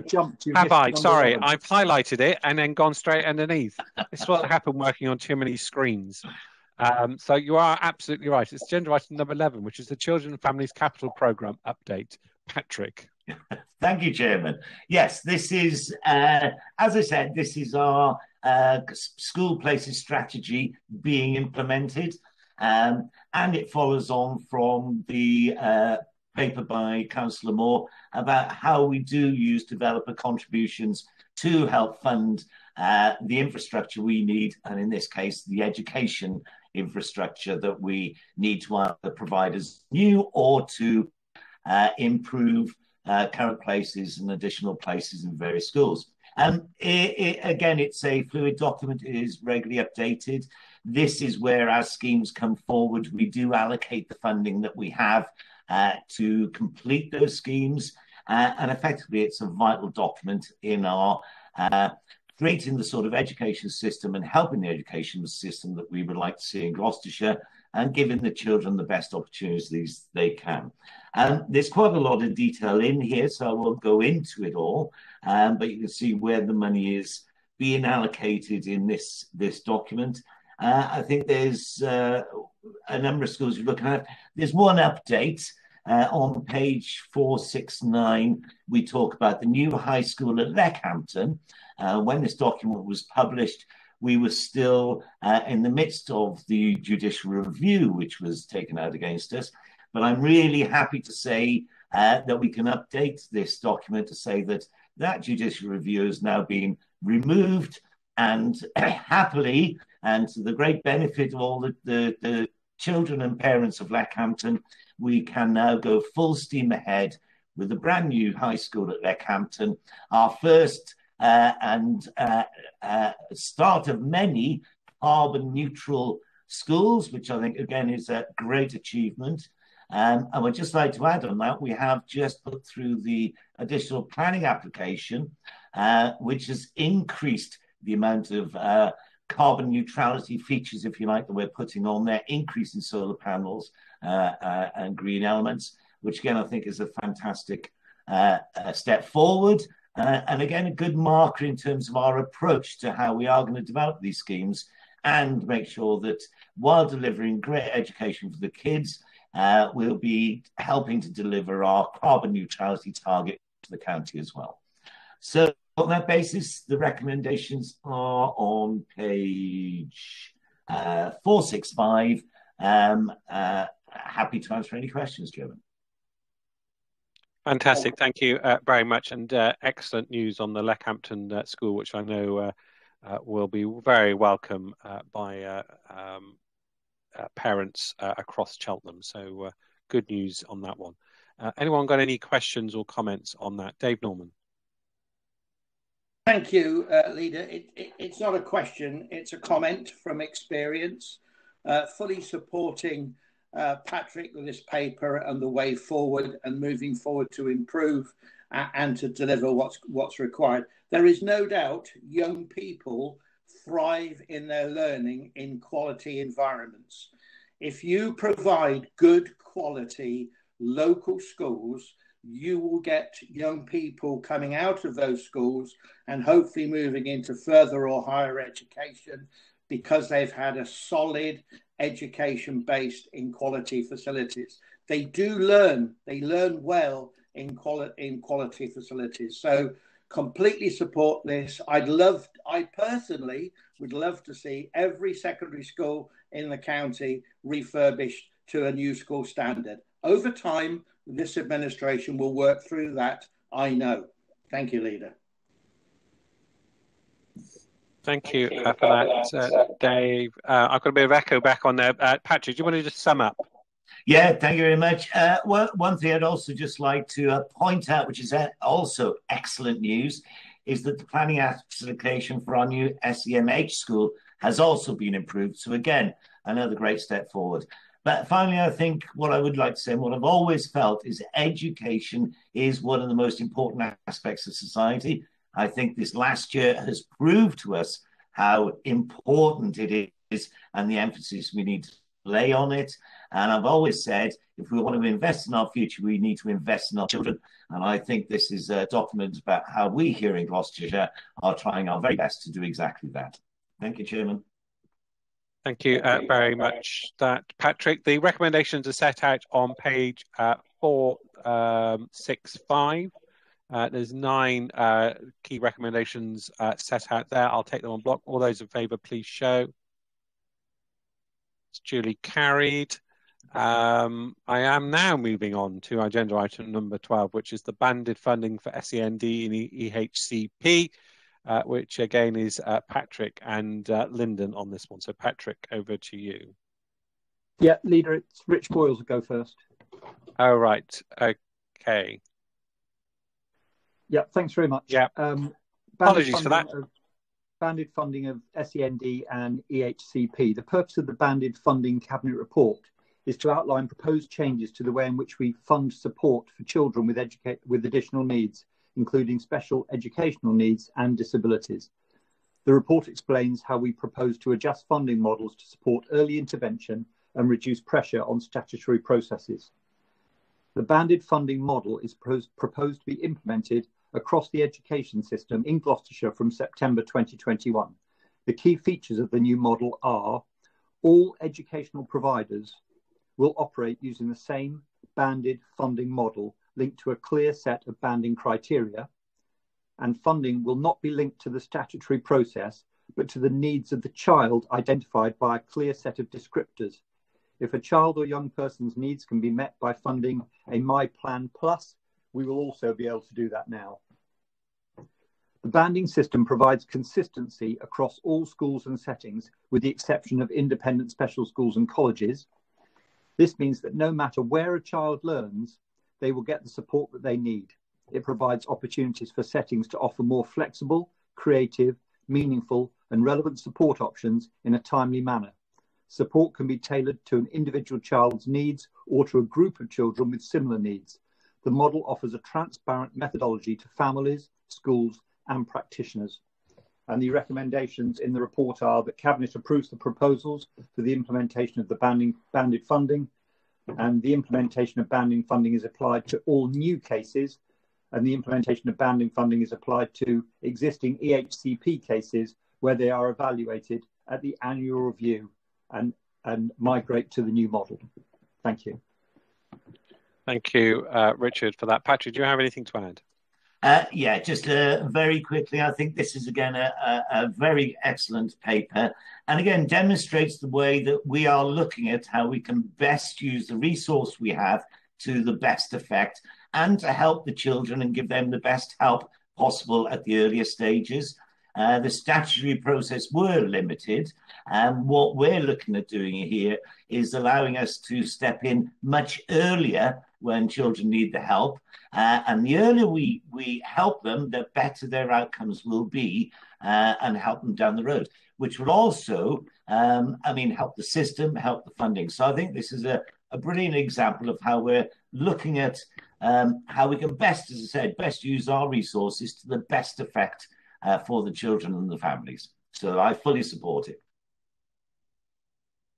jumped. Have I? Sorry, I've highlighted it and then gone straight underneath. It's what happened working on too many screens. So you are absolutely right. It's agenda item number 11, which is the Children and Families Capital Programme update. Patrick. Thank you, Chairman. Yes, this is, as I said, this is our school places strategy being implemented, and it follows on from the paper by Councillor Moore about how we do use developer contributions to help fund the infrastructure we need, and in this case, the education infrastructure that we need to either provide as new or to improve current places and additional places in various schools. Again, it's a fluid document. It is regularly updated. This is where, as schemes come forward, we do allocate the funding that we have to complete those schemes. And effectively, it's a vital document in our creating the sort of education system and helping the education system that we would like to see in Gloucestershire and giving the children the best opportunities they can. There's quite a lot of detail in here, so I won't go into it all, but you can see where the money is being allocated in this document. I think there's a number of schools you're looking at. There's one update on page 469. We talk about the new high school at Leckhampton. When this document was published, we were still in the midst of the judicial review, which was taken out against us. But I'm really happy to say that we can update this document to say that that judicial review has now been removed, and happily, and to the great benefit of all the children and parents of Leckhampton, we can now go full steam ahead with the brand new high school at Leckhampton, our first and start of many carbon neutral schools, which I think again is a great achievement. And I would just like to add on that, we have just put through the additional planning application, which has increased the amount of carbon neutrality features, if you like, that we're putting on there, increasing solar panels and green elements, which again I think is a fantastic step forward. And again, a good marker in terms of our approach to how we are going to develop these schemes and make sure that while delivering great education for the kids, we'll be helping to deliver our carbon neutrality target to the county as well. So on that basis, the recommendations are on page 465. Happy to answer any questions, Chairman. Fantastic. Thank you very much. And excellent news on the Leckhampton school, which I know will be very welcome by parents across Cheltenham. So good news on that one. Anyone got any questions or comments on that? Dave Norman. Thank you, Leader. It's not a question, it's a comment from experience, fully supporting Patrick with this paper and the way forward and moving forward to improve and to deliver what's required. There is no doubt young people thrive in their learning in quality environments. If you provide good quality local schools, you will get young people coming out of those schools and hopefully moving into further or higher education because they've had a solid education based in quality facilities. They learn well in quality facilities. So completely support this. I personally would love to see every secondary school in the county refurbished to a new school standard. Over time, this administration will work through that, I know. Thank you, Leader. Thank you for that, Dave. I've got a bit of echo back on there. Patrick, do you want to just sum up? Yeah, thank you very much. One thing I'd also just like to point out, which is also excellent news, is that the planning application for our new SEMH school has also been improved. So again, another great step forward. But finally, I think what I would like to say, and what I've always felt, is education is one of the most important aspects of society. I think this last year has proved to us how important it is and the emphasis we need to lay on it. And I've always said, if we want to invest in our future, we need to invest in our children. And I think this is a document about how we here in Gloucestershire are trying our very best to do exactly that. Thank you, Chairman. Thank you very much, Patrick. The recommendations are set out on page 465. There's 9 key recommendations set out there. I'll take them on block. All those in favour, please show. It's duly carried. I am now moving on to agenda item number 12, which is the banded funding for SEND and EHCP. Which again is Patrick and Lyndon on this one. So Patrick, over to you. Yeah, Leader, it's Rich Boyles will go first. Oh, right. Okay. Yeah, thanks very much. Yeah. Apologies for that. Banded funding of SEND and EHCP. The purpose of the banded funding cabinet report is to outline proposed changes to the way in which we fund support for children with additional needs, including special educational needs and disabilities. The report explains how we propose to adjust funding models to support early intervention and reduce pressure on statutory processes. The banded funding model is proposed to be implemented across the education system in Gloucestershire from September 2021. The key features of the new model are all educational providers will operate using the same banded funding model linked to a clear set of banding criteria, and funding will not be linked to the statutory process, but to the needs of the child identified by a clear set of descriptors. If a child or young person's needs can be met by funding a My Plan Plus, we will also be able to do that now. The banding system provides consistency across all schools and settings, with the exception of independent special schools and colleges. This means that no matter where a child learns, they will get the support that they need. It provides opportunities for settings to offer more flexible, creative, meaningful, and relevant support options in a timely manner. Support can be tailored to an individual child's needs or to a group of children with similar needs. The model offers a transparent methodology to families, schools, and practitioners. And the recommendations in the report are that Cabinet approves the proposals for the implementation of the banded funding, and the implementation of banding funding is applied to all new cases, and the implementation of banding funding is applied to existing EHCP cases where they are evaluated at the annual review and migrate to the new model. Thank you. Thank you, Richard, for that. Patrick, do you have anything to add? Yeah, just very quickly, I think this is, again, a very excellent paper, and again demonstrates the way that we are looking at how we can best use the resource we have to the best effect, and to help the children and give them the best help possible at the earlier stages. The statutory process were limited. And what we're looking at doing here is allowing us to step in much earlier when children need the help. And the earlier we help them, the better their outcomes will be, and help them down the road, which will also, help the system, help the funding. So I think this is a brilliant example of how we're looking at how we can best, as I said, best use our resources to the best effect for the children and the families. So I fully support it.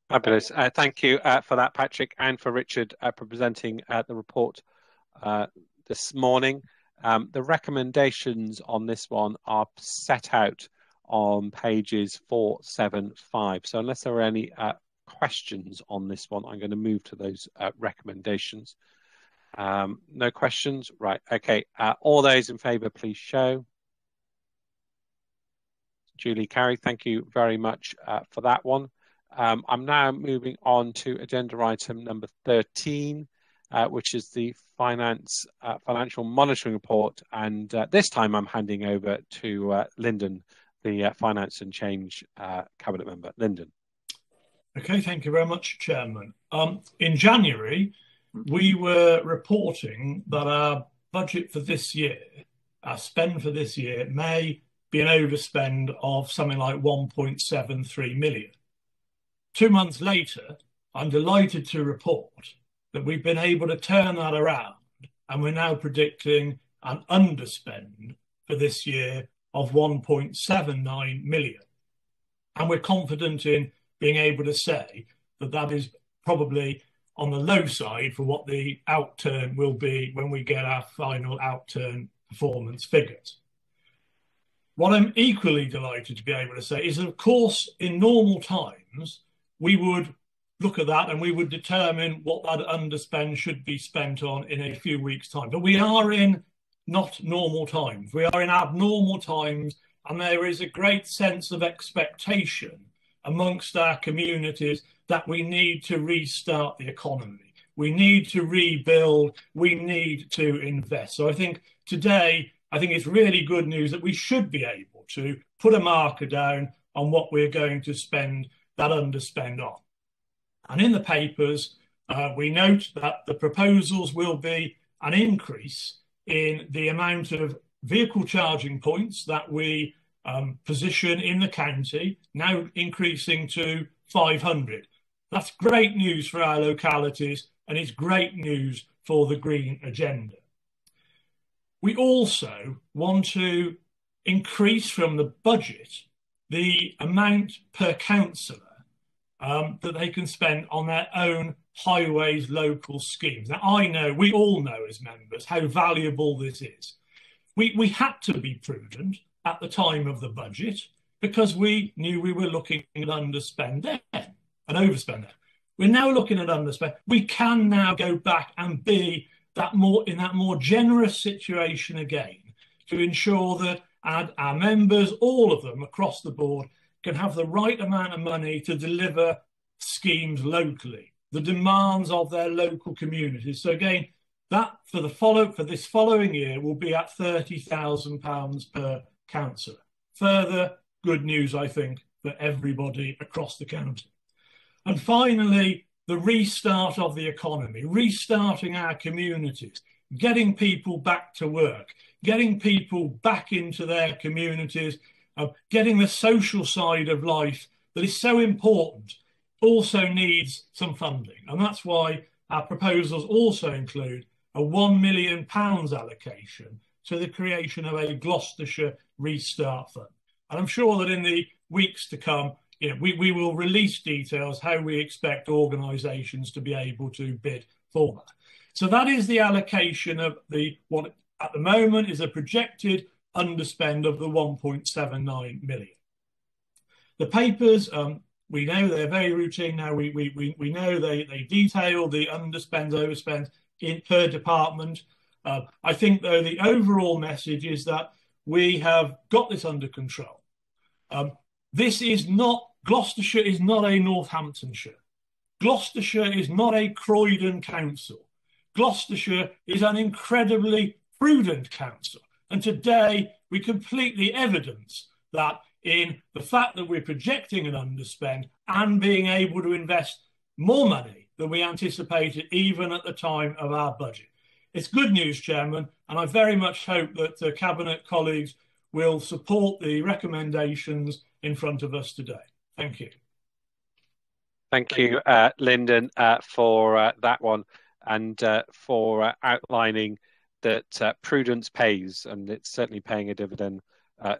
Fabulous. Thank you for that, Patrick, and for Richard for presenting the report this morning. The recommendations on this one are set out on pages 4, 7, 5. So unless there are any questions on this one, I'm going to move to those recommendations. No questions? Right. Okay. All those in favour, please show. Duly carried. Thank you very much for that one. I'm now moving on to agenda item number 13, which is the financial monitoring report. And this time I'm handing over to Lyndon, the Finance and Change Cabinet member. Lyndon. Okay, thank you very much, Chairman. In January, we were reporting that our budget for this year, our spend for this year, may be an overspend of something like 1.73 million. 2 months later, I'm delighted to report that we've been able to turn that around, and we're now predicting an underspend for this year of 1.79 million. And we're confident in being able to say that that is probably on the low side for what the outturn will be when we get our final outturn performance figures. What I'm equally delighted to be able to say is that, of course, in normal times, we would look at that and we would determine what that underspend should be spent on in a few weeks' time. But we are in not normal times. We are in abnormal times, and there is a great sense of expectation amongst our communities that we need to restart the economy. We need to rebuild. We need to invest. So I think today, it's really good news that we should be able to put a marker down on what we're going to spend that underspend on. And in the papers, we note that the proposals will be an increase in the amount of vehicle charging points that we position in the county, now increasing to 500. That's great news for our localities, and it's great news for the green agenda. We also want to increase from the budget the amount per councillor that they can spend on their own highways local schemes. Now, I know, we all know as members how valuable this is. We had to be prudent at the time of the budget because we knew we were looking at underspend then and overspend then. We're now looking at underspend. We can now go back and be in that more generous situation again to ensure that our members, all of them across the board, can have the right amount of money to deliver schemes locally, the demands of their local communities. So again, that for this following year will be at £30,000 per councillor. Further good news, I think, for everybody across the county. And finally, the restart of the economy, restarting our communities, getting people back to work, getting people back into their communities, getting the social side of life that is so important, also needs some funding. And that's why our proposals also include a £1 million allocation to the creation of a Gloucestershire Restart Fund. And I'm sure that in the weeks to come, we will release details how we expect organisations to be able to bid for that. So that is the allocation of what at the moment is a projected underspend of the 1.79 million. The papers, we know they're very routine now. We know they detail the underspends, overspends per department. I think, though, the overall message is that we have got this under control. Gloucestershire is not a Northamptonshire. Gloucestershire is not a Croydon council. Gloucestershire is an incredibly prudent council. And today we completely evidence that in the fact that we're projecting an underspend and being able to invest more money than we anticipated even at the time of our budget. It's good news, Chairman, and I very much hope that the Cabinet colleagues will support the recommendations in front of us today. Thank you. Thank you, Lyndon, for that one, and for outlining that prudence pays, and it's certainly paying a dividend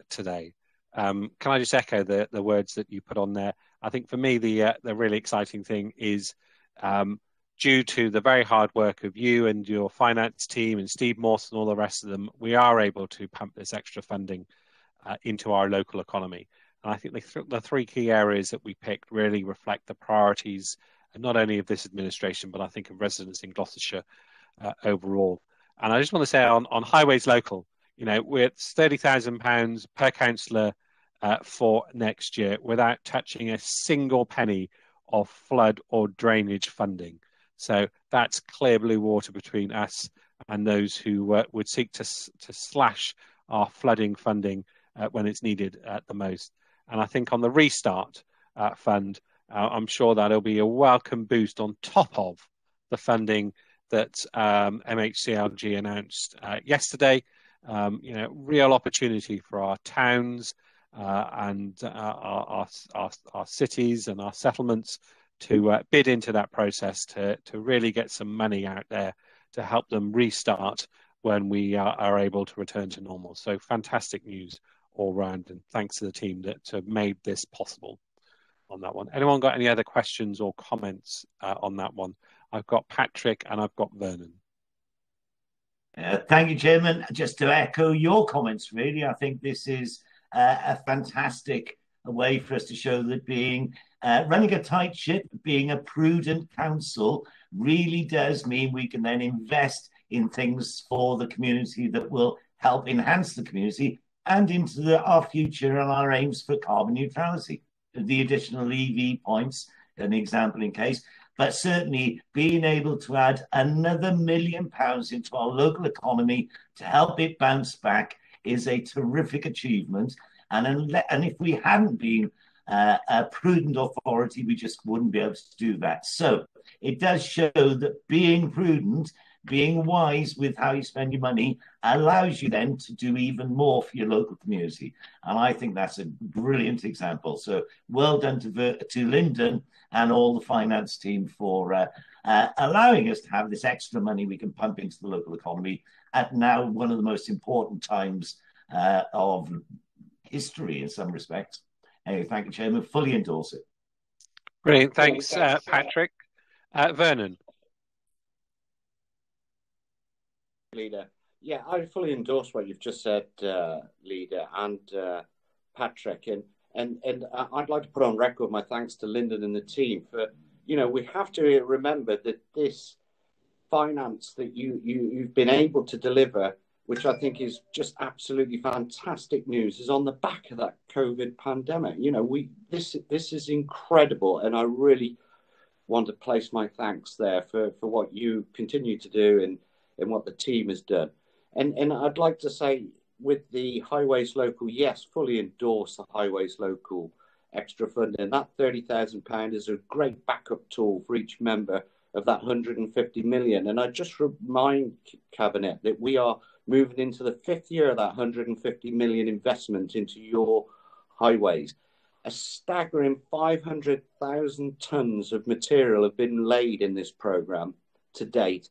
today. Can I just echo the words that you put on there? I think for me, the really exciting thing is due to the very hard work of you and your finance team and Steve Morse and all the rest of them, we are able to pump this extra funding into our local economy. And I think the three key areas that we picked really reflect the priorities, not only of this administration, but I think of residents in Gloucestershire overall. And I just want to say on Highways Local, you know, we're at £30,000 per councillor for next year without touching a single penny of flood or drainage funding. So that's clear blue water between us and those who would seek to slash our flooding funding when it's needed the most. And I think on the Restart Fund, I'm sure that'll be a welcome boost on top of the funding that MHCLG announced yesterday. You know, real opportunity for our towns and our cities and our settlements to bid into that process to really get some money out there to help them restart when we are able to return to normal. So fantastic news all round, and thanks to the team that made this possible on that one. Anyone got any other questions or comments on that one? I've got Patrick and I've got Vernon. Thank you, Chairman. Just to echo your comments, really, I think this is a fantastic way for us to show that running a tight ship, being a prudent council, really does mean we can then invest in things for the community that will help enhance the community and into our future and our aims for carbon neutrality. The additional EV points, an example in case, but certainly being able to add another £1 million into our local economy to help it bounce back is a terrific achievement. And if we hadn't been a prudent authority, we just wouldn't be able to do that. So it does show that being prudent, being wise with how you spend your money, allows you then to do even more for your local community. And I think that's a brilliant example. So well done to Lyndon and all the finance team for allowing us to have this extra money we can pump into the local economy at now one of the most important times of history in some respects. Anyway, thank you, Chairman. Fully endorse it. Brilliant. Thanks, Patrick. Vernon. Leader. Yeah, I fully endorse what you've just said, Leader, and Patrick. And I'd like to put on record my thanks to Lyndon and the team for, you know, we have to remember that this finance that you've been able to deliver, which I think is just absolutely fantastic news, is on the back of that COVID pandemic. You know, this is incredible, and I really want to place my thanks there for what you continue to do and what the team has done. And I'd like to say with the Highways Local, yes, fully endorse the Highways Local extra funding. That £30,000 is a great backup tool for each member of that 150 million. And I just remind Cabinet that we are moving into the 5th year of that 150 million investment into your highways. A staggering 500,000 tonnes of material have been laid in this programme to date.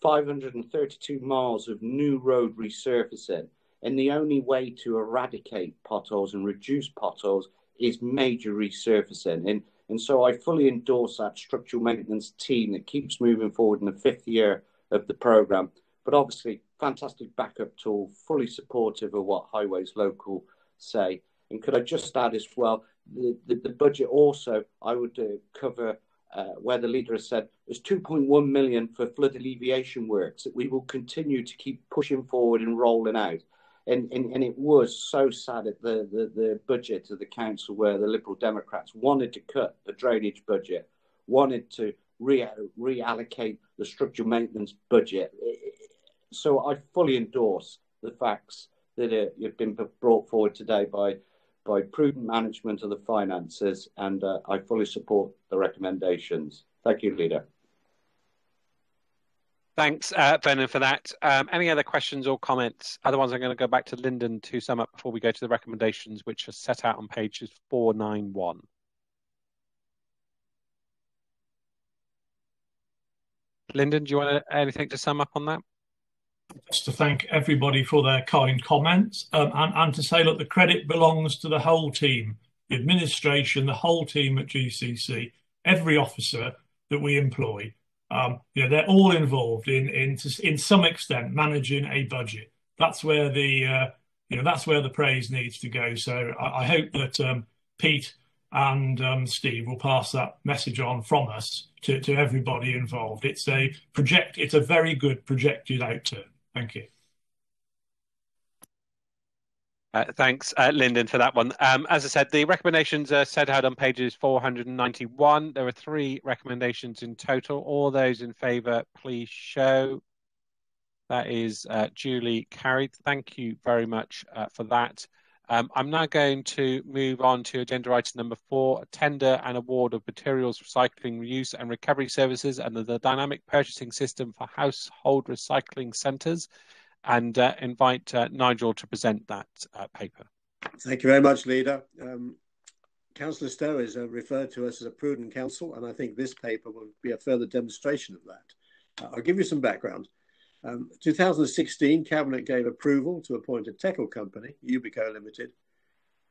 532 miles of new road resurfacing. And the only way to eradicate potholes and reduce potholes is major resurfacing. And so I fully endorse that structural maintenance team that keeps moving forward in the 5th year of the programme. But obviously, fantastic backup tool, fully supportive of what Highways Local say. And could I just add as well, the budget also, I would cover where the leader has said there's 2.1 million for flood alleviation works that we will continue to keep pushing forward and rolling out. And it was so sad at the budget of the council where the Liberal Democrats wanted to cut the drainage budget, wanted to reallocate the structural maintenance budget. So I fully endorse the facts that have been brought forward today by by prudent management of the finances, and I fully support the recommendations. Thank you, Leader. Thanks, Brendan, for that. Any other questions or comments? Otherwise, I'm going to go back to Lyndon to sum up before we go to the recommendations, which are set out on pages 491. Lyndon, do you want anything to sum up on that? Just to thank everybody for their kind comments, and to say, look, the credit belongs to the whole team, the administration, the whole team at GCC, every officer that we employ. They're all involved in some extent managing a budget. That's where the praise needs to go. So I hope that Pete and Steve will pass that message on from us to everybody involved. It's a very good projected outturn. Thank you. Thanks, Lyndon, for that one. As I said, the recommendations are set out on pages 491. There are 3 recommendations in total. All those in favour, please show. That is duly carried. Thank you very much for that. I'm now going to move on to agenda item number 4, tender and award of materials recycling, reuse and recovery services under the dynamic purchasing system for household recycling centres, and invite Nigel to present that paper. Thank you very much, Leader. Councillor Stowe is referred to us as a prudent council, and I think this paper will be a further demonstration of that. I'll give you some background. 2016, Cabinet gave approval to appoint a Teckle company, Ubico Limited,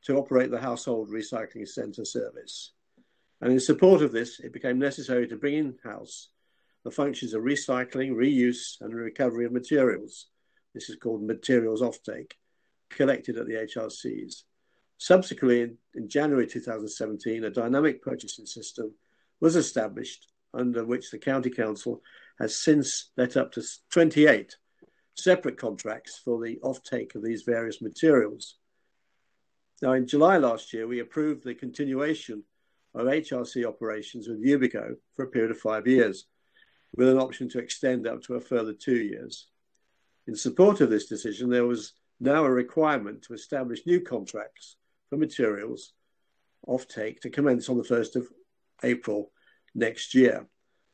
to operate the household recycling centre service. And in support of this, it became necessary to bring in-house the functions of recycling, reuse and recovery of materials. This is called materials offtake, collected at the HRCs. Subsequently, in January 2017, a dynamic purchasing system was established under which the County Council has since let up to 28 separate contracts for the offtake of these various materials. Now, in July last year, we approved the continuation of HRC operations with Ubico for a period of 5 years, with an option to extend up to a further 2 years. In support of this decision, there was now a requirement to establish new contracts for materials offtake to commence on the 1st of April next year,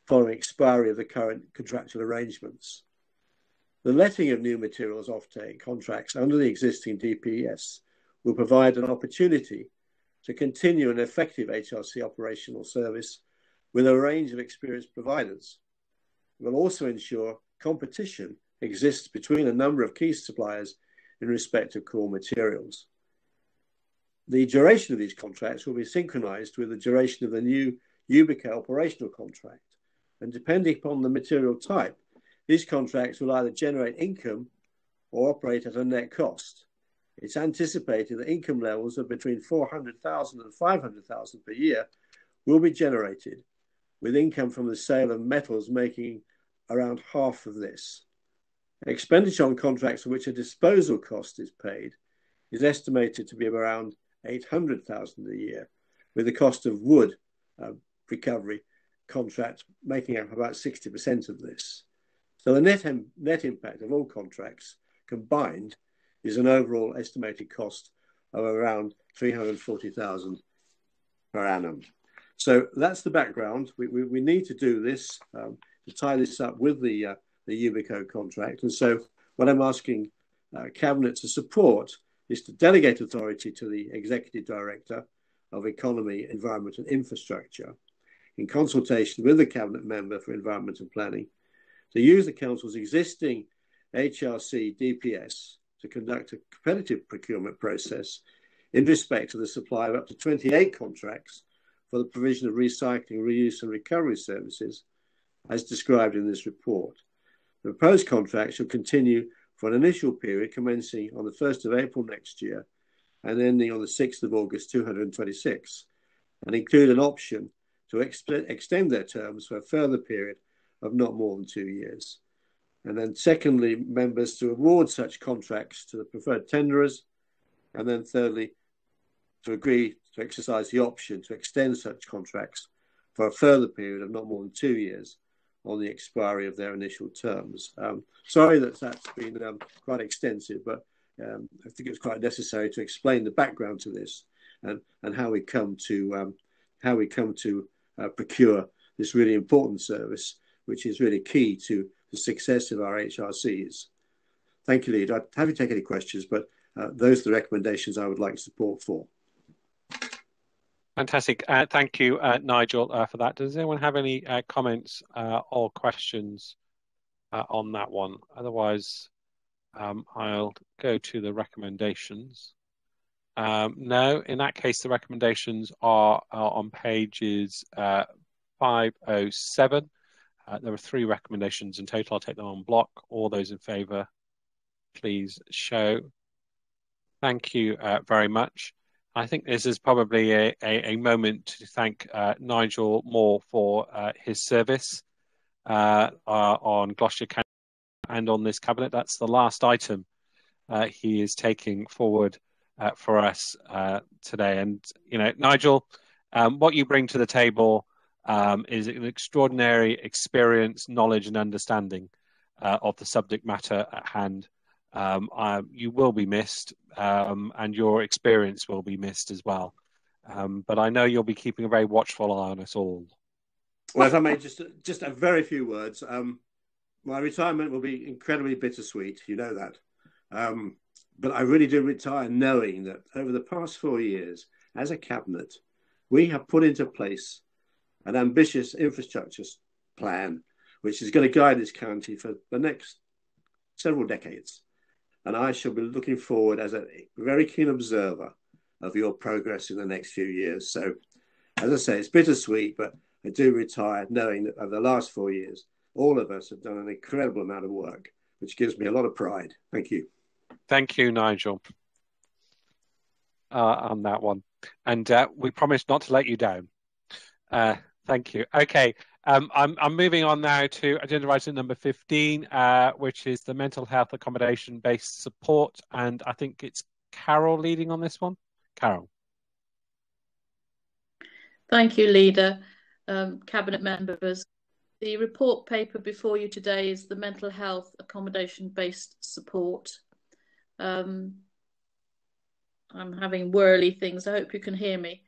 following expiry of the current contractual arrangements. The letting of new materials offtake contracts under the existing DPS will provide an opportunity to continue an effective HRC operational service with a range of experienced providers. It will also ensure competition exists between a number of key suppliers in respect of core materials. The duration of these contracts will be synchronised with the duration of the new Ubico operational contract, and depending upon the material type, these contracts will either generate income or operate at a net cost. It's anticipated that income levels of between 400,000 and 500,000 per year will be generated, with income from the sale of metals making around half of this. Expenditure on contracts for which a disposal cost is paid is estimated to be around 800,000 a year, with the cost of wood recovery contract making up about 60% of this. So the net impact of all contracts combined is an overall estimated cost of around 340,000 per annum. So that's the background. We need to do this to tie this up with the Ubico contract. And so what I'm asking Cabinet to support is to delegate authority to the Executive Director of Economy, Environment and Infrastructure, in consultation with the Cabinet Member for Environment and Planning, to use the Council's existing HRC DPS to conduct a competitive procurement process in respect to the supply of up to 28 contracts for the provision of recycling, reuse and recovery services, as described in this report. The proposed contract shall continue for an initial period commencing on the 1st of April next year and ending on the 6th of August 2026, and include an option to extend their terms for a further period of not more than 2 years. And then secondly, members to award such contracts to the preferred tenderers, and then thirdly, to agree to exercise the option to extend such contracts for a further period of not more than 2 years on the expiry of their initial terms. Sorry that's been quite extensive, but I think it's quite necessary to explain the background to this. and how we come to procure this really important service, which is really key to the success of our HRCs. Thank you, Leader. I'd have you take any questions, but those are the recommendations I would like support for. Fantastic. Thank you, Nigel, for that. Does anyone have any comments or questions on that one? Otherwise, I'll go to the recommendations. No, in that case, the recommendations are on pages 507. There are 3 recommendations in total. I'll take them on block. All those in favour, please show. Thank you very much. I think this is probably a moment to thank Nigel Moore for his service on Gloucestershire County and on this cabinet. That's the last item he is taking forward for us today. And, you know, Nigel, what you bring to the table is an extraordinary experience, knowledge and understanding of the subject matter at hand. You will be missed, and your experience will be missed as well. But I know you'll be keeping a very watchful eye on us all. Well, if I may, just a very few words. My retirement will be incredibly bittersweet, you know that. But I really do retire knowing that over the past 4 years, as a cabinet, we have put into place an ambitious infrastructure plan, which is going to guide this county for the next several decades. And I shall be looking forward as a very keen observer of your progress in the next few years. So, as I say, it's bittersweet, but I do retire knowing that over the last 4 years, all of us have done an incredible amount of work, which gives me a lot of pride. Thank you. Thank you, Nigel, on that one. And we promise not to let you down. Thank you. Okay. I'm moving on now to agenda item number 15, which is the mental health accommodation-based support. And I think it's Carol leading on this one. Carol. Thank you, Leader, Cabinet members. The report paper before you today is the mental health accommodation-based support. I'm having whirly things. I hope you can hear me.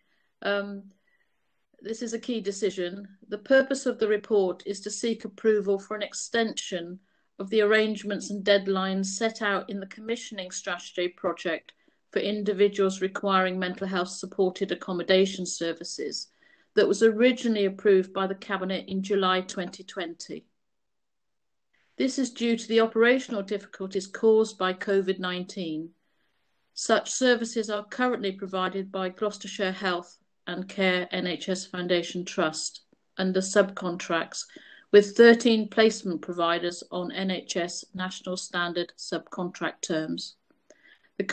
This is a key decision. The purpose of the report is to seek approval for an extension of the arrangements and deadlines set out in the commissioning strategy project for individuals requiring mental health supported accommodation services that was originally approved by the Cabinet in July 2020. This is due to the operational difficulties caused by COVID-19. Such services are currently provided by Gloucestershire Health and Care NHS Foundation Trust under subcontracts with 13 placement providers on NHS National Standard subcontract terms. The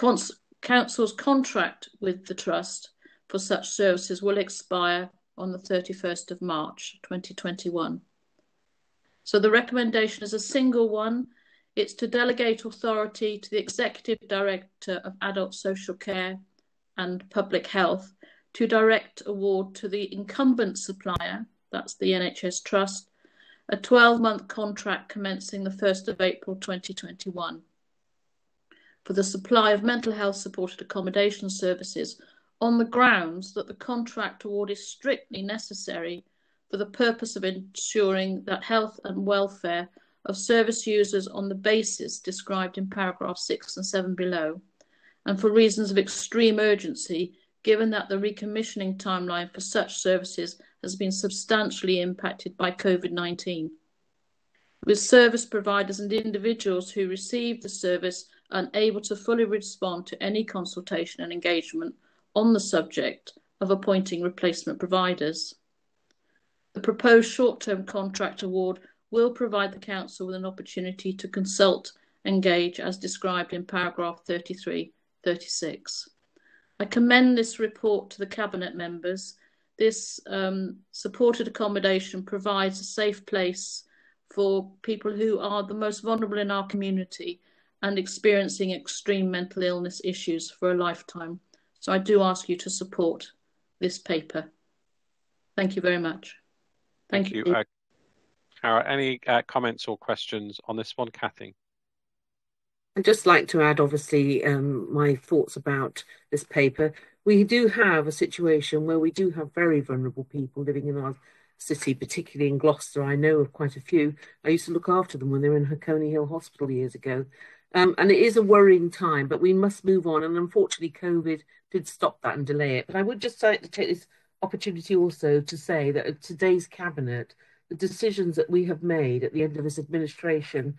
Council's contract with the Trust for such services will expire on the 31st of March 2021. So the recommendation is a single one. It's to delegate authority to the Executive Director of Adult Social Care and Public Health to direct award to the incumbent supplier, that's the NHS Trust, a 12-month contract commencing the 1st of April 2021 for the supply of mental health supported accommodation services on the grounds that the contract award is strictly necessary for the purpose of ensuring that health and welfare of service users on the basis described in paragraph 6 and 7 below, and for reasons of extreme urgency, given that the recommissioning timeline for such services has been substantially impacted by COVID-19, with service providers and individuals who receive the service unable to fully respond to any consultation and engagement on the subject of appointing replacement providers. The proposed short-term contract award will provide the Council with an opportunity to consult, engage as described in paragraph 33-36. I commend this report to the Cabinet members. This supported accommodation provides a safe place for people who are the most vulnerable in our community and experiencing extreme mental illness issues for a lifetime. So I do ask you to support this paper. Thank you very much. Thank you. Cara, any comments or questions on this one, Kathy? I'd just like to add, obviously, my thoughts about this paper. we do have a situation where we do have very vulnerable people living in our city, particularly in Gloucester. I know of quite a few. I used to look after them when they were in Coney Hill Hospital years ago. And it is a worrying time, but we must move on. And unfortunately, COVID did stop that and delay it. But I would just like to take this opportunity also to say that at today's Cabinet, the decisions that we have made at the end of this administration's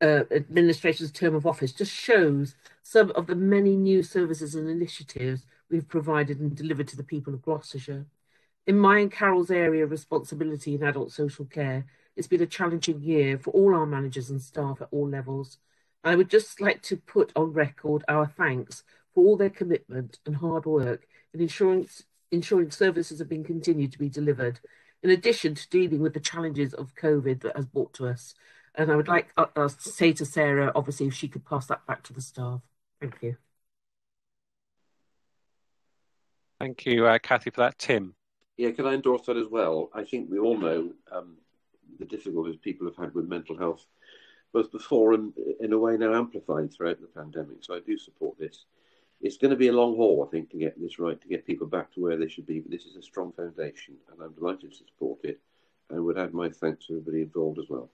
term of office just shows some of the many new services and initiatives we've provided and delivered to the people of Gloucestershire. In my and Carol's area of responsibility in adult social care, it's been a challenging year for all our managers and staff at all levels. I would just like to put on record our thanks for all their commitment and hard work in ensuring services have been continued to be delivered, in addition to dealing with the challenges of COVID that has brought to us. And I would like us to say to Sarah, obviously, if she could pass that back to the staff. Thank you. Thank you, Kathy, for that. Tim? Yeah, can I endorse that as well? I think we all know the difficulties people have had with mental health, both before and in a way now amplified throughout the pandemic. So I do support this. It's going to be a long haul, I think, to get this right, to get people back to where they should be. But this is a strong foundation, and I'm delighted to support it, and would add my thanks to everybody involved as well.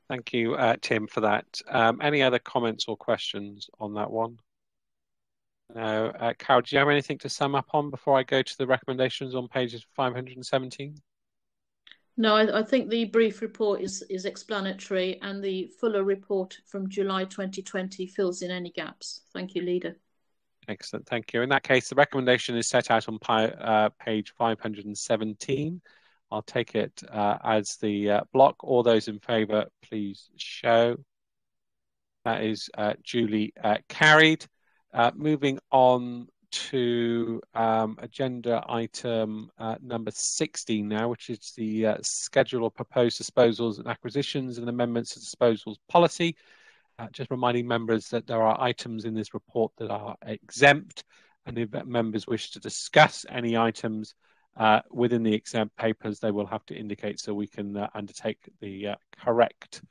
Thank you, Tim, for that. Any other comments or questions on that one? No. Carol, do you have anything to sum up on before I go to the recommendations on pages 517? No, I think the brief report is explanatory, and the fuller report from July 2020 fills in any gaps. Thank you, Leader. Excellent, thank you. In that case, the recommendation is set out on page 517. I'll take it as the block. All those in favour, please show. That is duly carried. Moving on to agenda item number 16 now, which is the schedule of proposed disposals and acquisitions and amendments to disposals policy. Just reminding members that there are items in this report that are exempt, and if members wish to discuss any items within the exempt papers, they will have to indicate so we can undertake the correct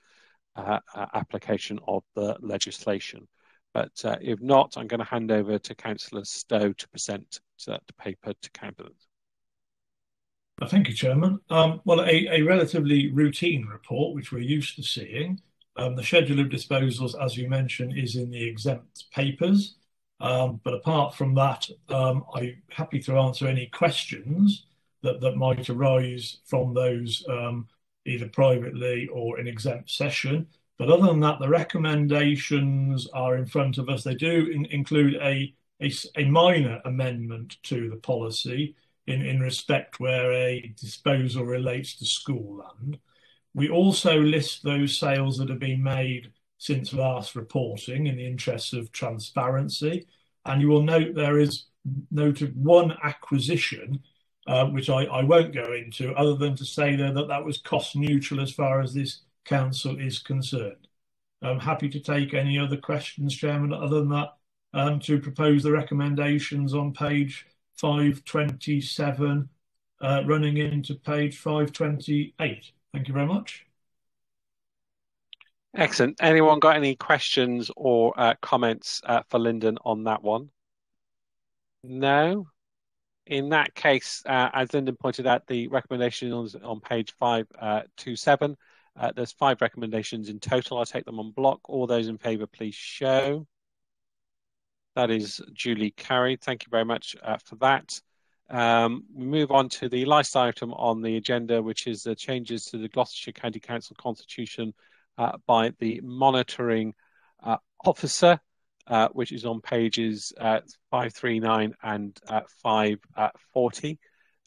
application of the legislation. But if not, I'm going to hand over to Councillor Stowe to present the paper to Cabinet. Thank you, Chairman. Well, a relatively routine report, which we're used to seeing. The schedule of disposals, as you mentioned, is in the exempt papers. But apart from that, I'm happy to answer any questions that might arise from those either privately or in exempt session. But other than that, the recommendations are in front of us. They do include a minor amendment to the policy in respect where a disposal relates to school land. We also list those sales that have been made since last reporting in the interests of transparency. And you will note there is noted one acquisition, which I won't go into, other than to say there that was cost neutral as far as this council is concerned. I'm happy to take any other questions, Chairman, other than that, to propose the recommendations on page 527, running into page 528. Thank you very much. Excellent. Anyone got any questions or comments for Lyndon on that one? No? In that case, as Lyndon pointed out, the recommendation is on page 527. There's 5 recommendations in total. I'll take them on block. All those in favour, please show. That is duly carried. Thank you very much for that. We move on to the last item on the agenda, which is the changes to the Gloucestershire County Council Constitution by the monitoring officer, which is on pages 539 and 540,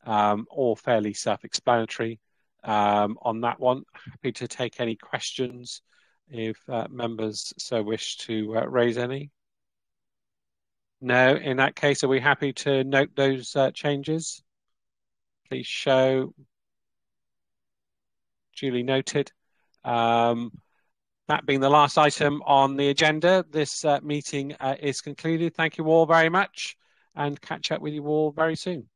all fairly self-explanatory. On that one, happy to take any questions if members so wish to raise any. No, in that case, are we happy to note those changes? Please show. Duly noted. That being the last item on the agenda, this meeting is concluded. Thank you all very much, and catch up with you all very soon.